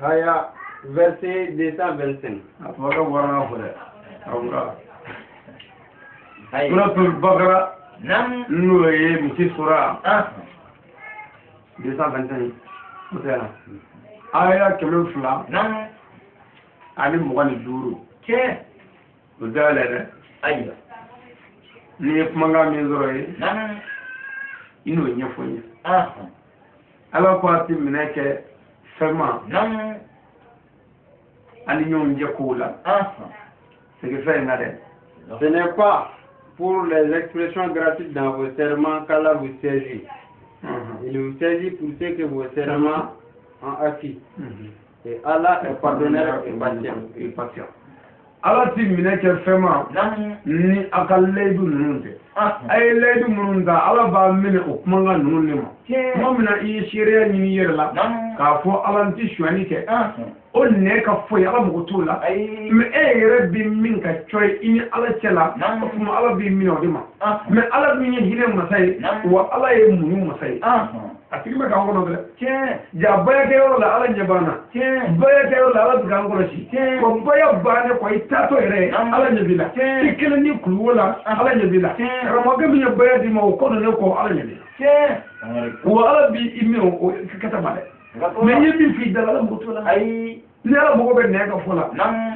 Haya, verset 225. Suratul Baqara, nous voyons, M. Surah 225. Aya kemel fula ani mugani duru udalere aywa ni kumanga mezoroye ino nyefonye ala kwati mineke fema ani nyon jekula c'est que fait ngade ce n'est pas pour les expressions gratuites dans vos serments qu'Allah vous saisit. Il vous saisit pour ce que vos serments ont acquis. Et Allah est pardonneur et patient. Allah ti mineke fema ni akalledu nunde ay ledu mununda Allah ba mine okmanga nunne mo mina yi shiriya ni yerla ka fo alanti shwani ke on ne ka fo ya mo tula me e rabbi min ka choy ini Allah cela kuma Allah bi min odima me Allah bi ni hine masai wa Allah ye munu masai atiki me ka ngono bele ja baya ke yo la Allah nyabana baya ke yo la Allah ga ngono shi ko baya bane ko itato ere Allah nyabila tikele ni kuwala Allah nyabila ramaga bi baya di ma ko ne ko Allah nyabila wa Allah bi imi o kata bale me yebi fi dala mo tula ay ni ala mo be ne ka fola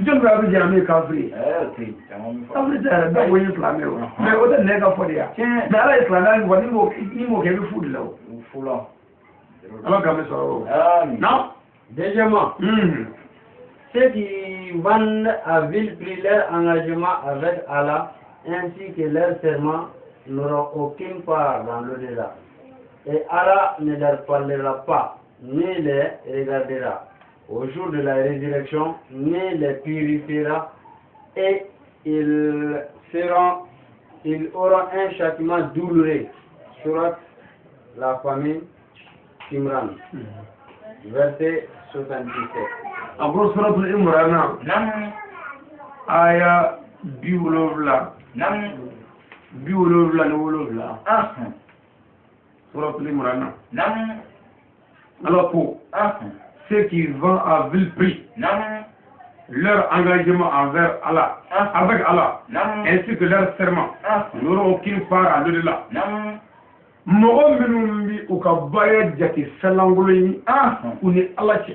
jon ba bi jami ka fri afri da da wo yi flamé o mais o da ne ka fodia mais ala islam wani mo ke bi food law fula ala ka me so non deuxièmement ceux qui vendent à vil prix leur engagement avec Allah ainsi que leur serment n'auront aucune part dans l'au-delà. Et Allah ne leur parlera pas, ni les regardera au jour de la résurrection, ni les purifiera, et ils auront un châtiment douloureux. Surat la famine, Imran, verset 77. Après Surat Imran, aya biwulovla Surat Imran. Alors pour ceux qui vendent à vil prix leur engagement envers Allah, avec Allah, ainsi que leur serment, n'auront aucune part à l'au-delà. Mɔgɔ minnu bi u ka baya jate salangolo yi u ni Ala cɛ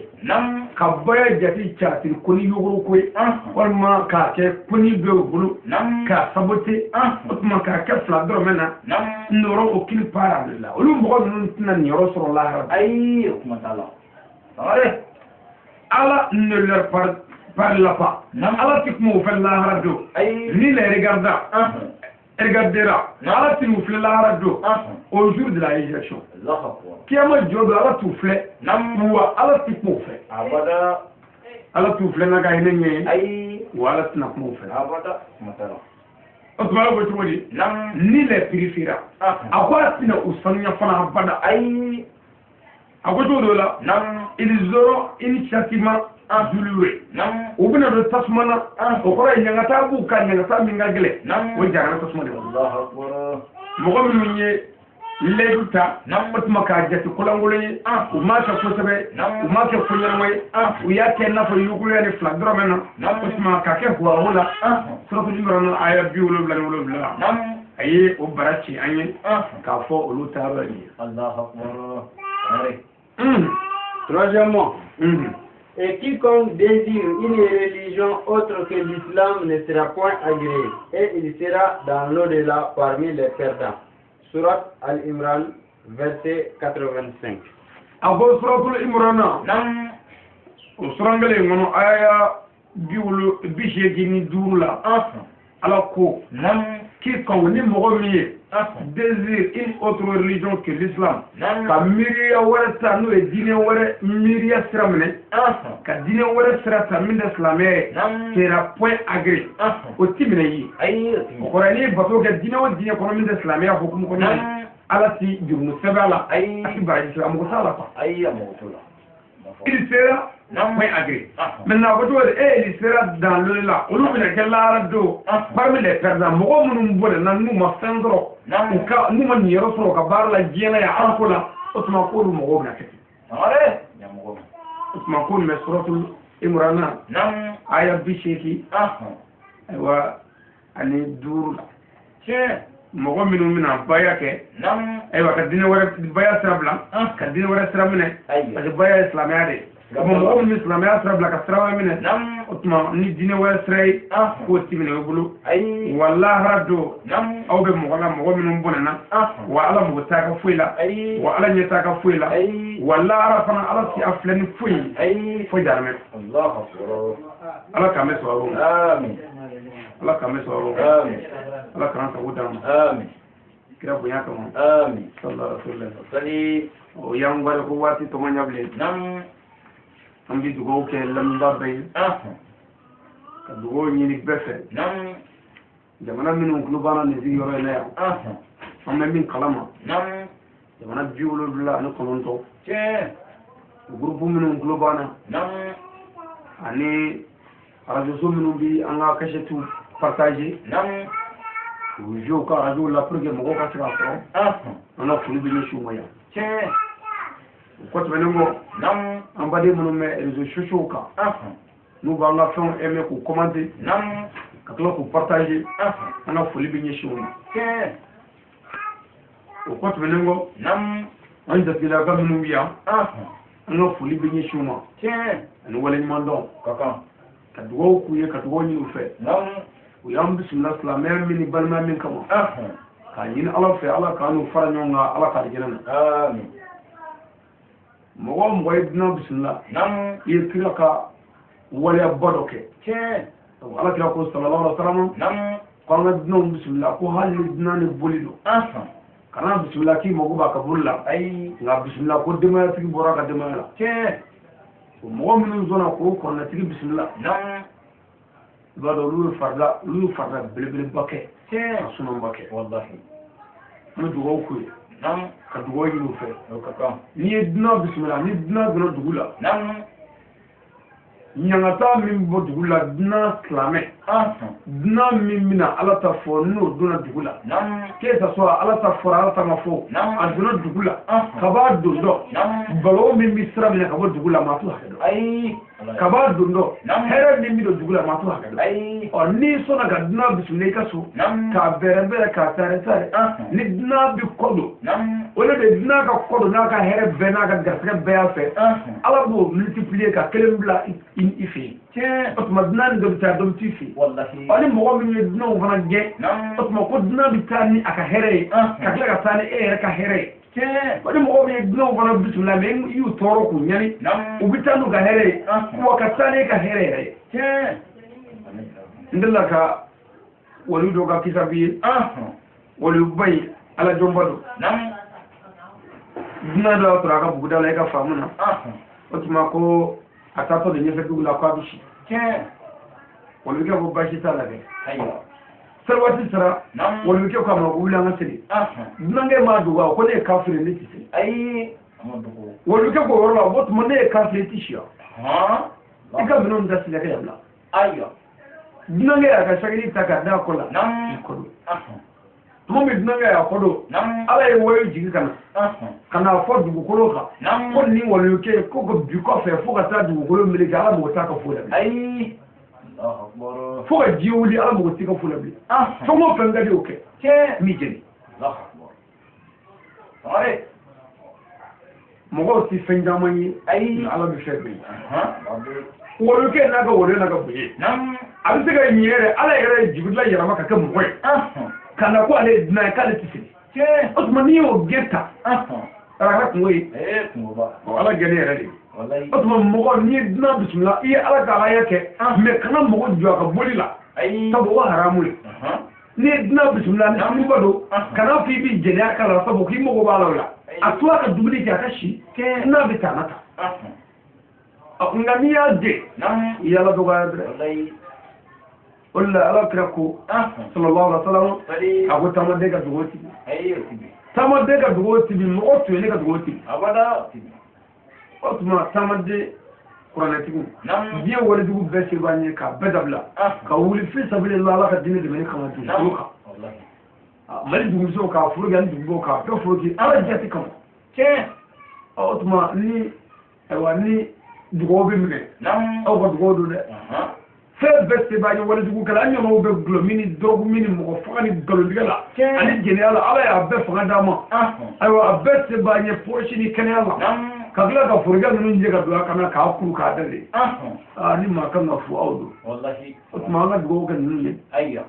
ka baya jate caatiri ko ni yogoro ko ye walima k'a kɛ ko ni bɛ u bolo k'a sabote o tuma k'a kɛ fila dɔrɔmɛ na n'auront aucune part à l'au-delà olu mɔgɔ ninnu tɛna nin yɔrɔ sɔrɔ lahara ayi o kuma t'a la Allah ne leur parle pas Allah ti kuma o fɛ lahara don ni les regardera Allah ti mu filɛ lahara don au jour de la résurrection kiyama jɔ don Allah t'u filɛ wa Allah ti kuma o fɛ Allah t'u filɛ na ka hinɛ ɲɛ wa Allah tina kuma o fɛ o tuma ala ko cogo di ni les purifiera a ko a tina u sanuya fana abada a ko cogo dɔ la ils auront un châtiment dulure o bina do tasmana o kora nyangata bu kan nyangata minga gele o jara tasmana Allahu akbar mo min nye leduta otuma ka jati kulangule o ma ka fosabe o ma ka kunyamai o ya ke na fa yugo ya ni fladro mena otuma ka ke ko wala suratu imran aya biwlo bla ayi o barachi anye ka fo o luta bari Allahu akbar Troisièmement, et quiconque désire une religion autre que l'islam ne sera point agréé, et il sera dans l'au-delà parmi les perdants. Surat Al-Imran, verset 85. Abo suratul imran o surangale ngono aya biwlo bishegi ni durula ala ko quiconque ni mogomiye désire une autre religion que l'islam ka miriya wara ta no e dine wara miriya sramne ka dine wara srata min islamé sera point agré o timine yi o korani bato ka dine o dine kono min islamé ko kum ko ala ti jurnu sebala ati baraji islam ko sala pa il sera point agré maintenant ko to il sera dans le là o lu bina kala do parmi les perdants mo mun mbole nan nu ma fendro ka nu man yero so ka bar la jena ya ankola otuma ko lu mo na kiti otuma ko me suratul imran aya bi sheki aywa ani dur mo minu mina baya ke aywa ka dina wara baya sabla ka dina wara sabne parce que baya islamia de mo min islamia sabla ka sabla mina otuma ni dina wara sray ko timine bulu wallahi raddo aw be mo minu bonana wa ala mo taka fuila wa ala nyata ka fuila wallahi ara fana ala si aflani fuyi fo jarme Allahu akbar ala ka me so amin ala ka me so amin ala ka ta wudam amin kira bunya ka mo amin sallallahu alaihi wasallam sali o yang bare ko wati to manyable am bi dugo ke lamba bay ka dugo ni befe jamana minu globana ne zi yoro ne am min kalama jamana biwlo dula ne kononto groupe minu globana ani radio so minu bi anga kashetu partager jo ka radio la projet mo ka tra ko ana fulu bi ni shumaya ko to bengo am bade minu me réseaux sociaux ka nous va nga fon aimer ko commenter ka kala ko partager ana fulu bi ni shumaya ko to bengo an da bila ga minu biya ana fulu bi ni shumaya ani wala ni mandon kaka ka duwo ku ye ka duwo ni fe u yam bismillah islamé min balma min kama ka yin ala fe ala ka nu faranyo nga ala ka digena amin mo wam boy dina bismillah ye kila ka wala bodoke ala kila ko sallallahu alaihi wasallam ko nga dina bismillah ko hal dina ne bolido kana bismillah ki mo go ba ka bulla nga bismillah ko dema tigi boraka dema la mo min zona ko na tigi bismillah bado lu farda bele bakke sunan bakke wallahi mo dugo ku ka dugo yi lu fe kaka ni dina bismillah ni dina gona dugula nyangata min bo dugula dina islamé dina min mina ala ta fo no duna dugula ke sa so ala ta fo ala ta mafo aduna dugula kaba dundo balo min misra mina kaba dugula ma to hakado kaba dundo hera ni mi do dugula ma to hakado o ni so na ga dina bismillah ka so ka bere ka tare ni dina bi kodo wala de dina ka kodo na ka here be na ka gasga be afa ala bo multiplier ka kelembla in ifi otuma dina ni do ta do tifi wallahi ani mo min ni dina o fana ge otuma ko dina bi tani aka here ka kila ka tani ka here wani mo min dina o fana bismillah men yu toro ku nyani u bitanu ka here ko ka tani ka here ndilla ka wali do ga kisabi wali bay ala jombado dina da otra ka buguda la ka famuna otuma ko atato de nyefe dugula kwa bishi wali ke bo bashi tala de sarwati sara wali ke ko ma bugula ngasiri dina nge ma duwa ko ne kafiri ne tisi wali ke ko worla bot mo ne kafiri tishia ika minnu da sila ka yabla ayo dunange ya ka shagiri ta ka da kola nam kodo mo mi dunange ya kodo ala ye woyo jigi kana fo dugukolo ka ko ni wolo ke ko go bi ko fe fo ka ta dugukolo mi le ala mo ta ka fo la ay Allah akbar fo ka jiwuli ala mo ti ka fo la bi fo mo fe ngadi o ke mi jeni Allah akbar ale mo ti fe ndamani ay ala bi fe bi babu wolo ke na ga wolo na ga buye nam abi se ga nyere ala yere jibila yara maka ka mo kana ko ale dina ka le tisi osmani o geta ara ko yi ko ba ala gene yere de wallahi osman mo ni dina bismillah iya ala ka ala yake me kana mo jo ka bolila ay tabo wa haramu ni dina bismillah ni amu bado kana fi bi jene kala sabo ki mo ba lawla atwa ka dubli ka kashi na bitanata ngani ya de nam yala do ga de wallahi wala ala krako sallallahu alaihi wasallam fadi ago tamade ga dugoti ay tibi tamade ga dugoti bi mo to ne ga dugoti abada tibi otuma tamade qur'anatiku nam biye wala dugu be se banye ka bedabla ka wuli fi sabilillah ala ka dine de me ka matu ka wallahi mali dugu so ka furu ga dugu ka to furu ki ala jati kam otuma ni ewa ni dugu be mine nam aw ga dugu do de fe beste bañu wala dugu kala ñono be glo mini drogu mini mo fani galo digala ani jeni ala ya be fa dama aywa beste bañu pochini kene ala kagla ka furga nunu nje ka duwa kana ka kuru ka dale ni ma kan na fu awdu wallahi ma na dugu ka nunu le ayya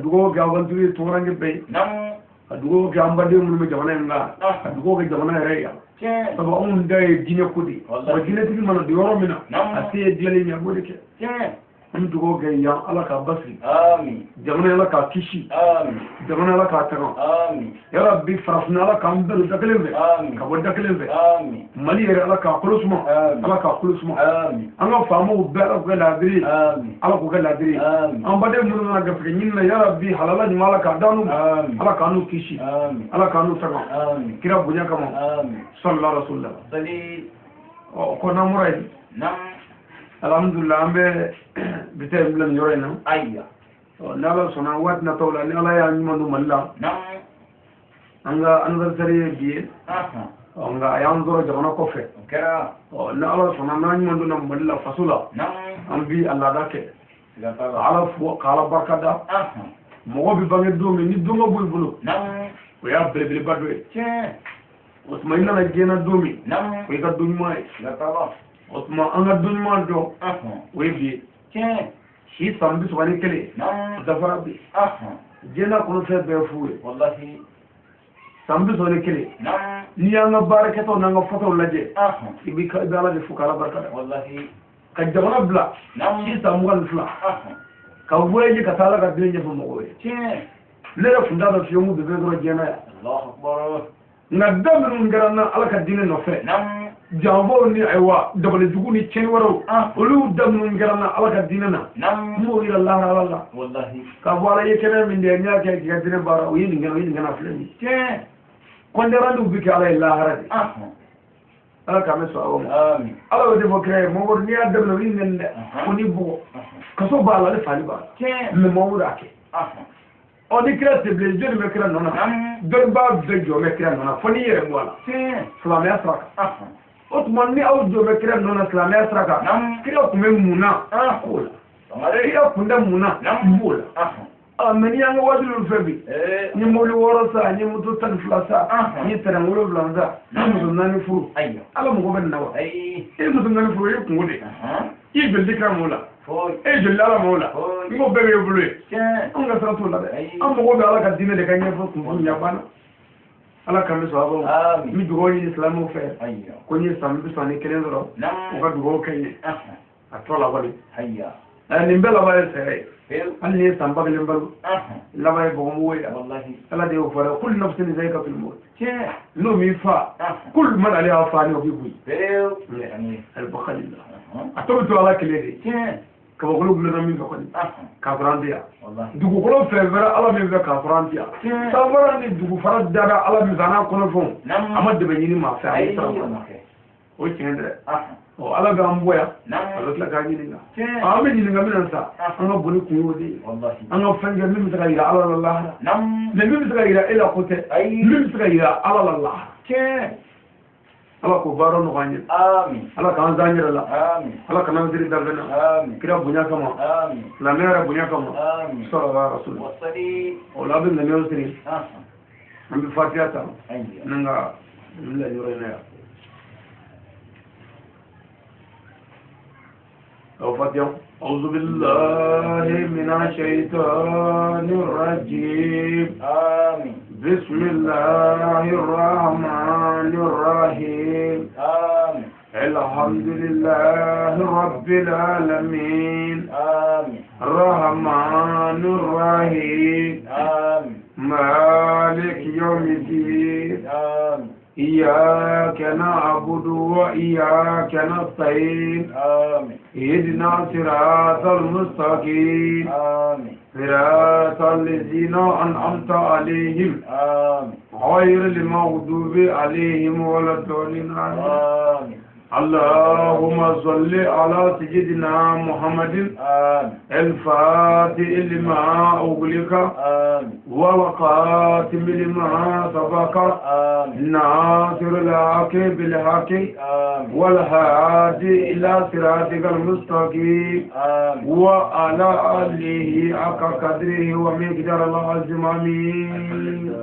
dugu ga wantu to range be nam dugu ga ambade mun me jamana nga dugu ga jamana reya sabo on day dine kudi wa dine tigi mana do yoro mina ase diale mi abode ke am dugo ga ya ala ka basri amin jamana ala ka kishi amin jamana ala ka tago amin ya rabbi farafna ala ka amdal dakalebe amin ka bod dakalebe amin mali yere ala ka kulusma ala ka kulusma amin anga famu bela ko ladri amin ala ko ga ladri amin am bade mun na ga fikin na ya rabbi halala ni mala ka danu ala ka nu kishi amin ala ka nu tago amin kira bunya kama amin sallallahu alaihi wasallam sali ko na muray nam alhamdulillah ambe bite blan yore na ayya nala sona wat na tawla ni ala ya nyuma no malla nam anga anniversary biye anga ayam zoro jamana ko fe kera na ala sona na nyuma no malla fasula nam ambi allah dake la ta ala fu kala barkada mo bi bangi do mi ni do ngo bulbulu nam ko ya bele badwe che usman na jena do mi nam ko ga do mai la ta ba usman anga do ma do we bi che shi sambi subani kele nam dafara bi jena ko fe be fuwe wallahi sambi subani kele nam ni anga barakato na nga foto laje ibi ka dala de fukara barkada wallahi ka jamana bla nam shi samugal fla ka wuye ka tala ka dinje fo mo we che lera funda da fiyo mu be do jena ya Allahu akbar na damru ngaranna ala ka dine no fe nam jambo ni aywa dabale dugu ni chen waro olu damru ngaranna ala ka dine na nam mo ila allah ala wallahi ka wala yekere min de nya ke ga dine bara o yini ngana flemi che konderandu bi ka ala allah harade ala ka meso awo amin ala wede mo kre mo wor ni adam no ngende oni bugo kaso bala le fali ba che me mo wura ke on di kra te ble jodi me kra nona don ba de jo me kra nona foni yere mo wala che salame asraka ot mon ni aw jo me kra nona salame asraka kra ku me muna kola amare kra ku nda muna mbola ameni yanga wadul febi ni moli woro sa ni mutu tan flasa ni tan wolo blanza ni mutu nani furu ayyo ala mo goben nawa ay mutu nani furu yi kungude yi beldi kra mola fo jella la mola ngo bebe bulu che on ga saratu la de am mo gobe ala ka dine de kanye fo kun ya bana ala ka mi so abo mi dugo ni islamu fe ayyo ko ni sam bi so ni kelen ro nam o ga dugo kanye atola wali hayya ni mbela ba sere fel an ni samba gelen balu la ba bo mo ya wallahi ala de o fara kullu nafsin zaikatul maut che no mi fa kullu man alaiha fani wa bihi fel yani al bakhalillah atobi ala kele che ka bo gulu gulu min ko ni ka frandia wallahi dugu ko fe vera ala min be ka frandia sabara ni dugu fara dara ala min zana kono fon amad de be ni ma fa ay o tiɲɛ Ah. o ala b'an bɔ yan Naam. a bɛ tila k'a ɲininka Tiɲɛ. an bɛ ɲininka min na sa an ka boli kun y'o de ye Wallahi. an ka fɛn kɛ min bɛ se ka yira ala la lahara Naam. mais min bɛ se ka yira e la ko tɛ Ayi. min bɛ se ka yira ala la lahara Tiɲɛ. ala k'o baara nɔgɔya an ye Amin. ala k'an zan yɛrɛ la Amin. ala kana an siri danfɛn na Amin. kira bonya kama Amin. silamɛ yɛrɛ bonya kama Amin. sɔrɔla rasul Wasali. o la a bɛ ŋaniyaw siri Ah. an bɛ fatiha ta Ayi. ni ka n bila yɔrɔ in na yan الفاتحة أعوذ بالله من الشيطان الرجيم آمين. بسم الله الرحمن الرحيم آمين. الحمد لله رب العالمين آمين. الرحمن الرحيم آمين. مالك يوم الدين آمين. إياك نعبد وإياك نستعين آمين. اهدنا صراط المستقيم آمين. صراط الذين أنعمت عليهم آمين. غير المغضوب عليهم ولا الضالين آمين. اللهم صل على سيدنا محمد آمين. الفاتح لما أغلق آمين. والقاتم لما سبق آمين. ناصر الحق بالحق آمين. والهادي إلى صراطك المستقيم آمين. وعلى آله حق قدره ومقدار العظيم آمين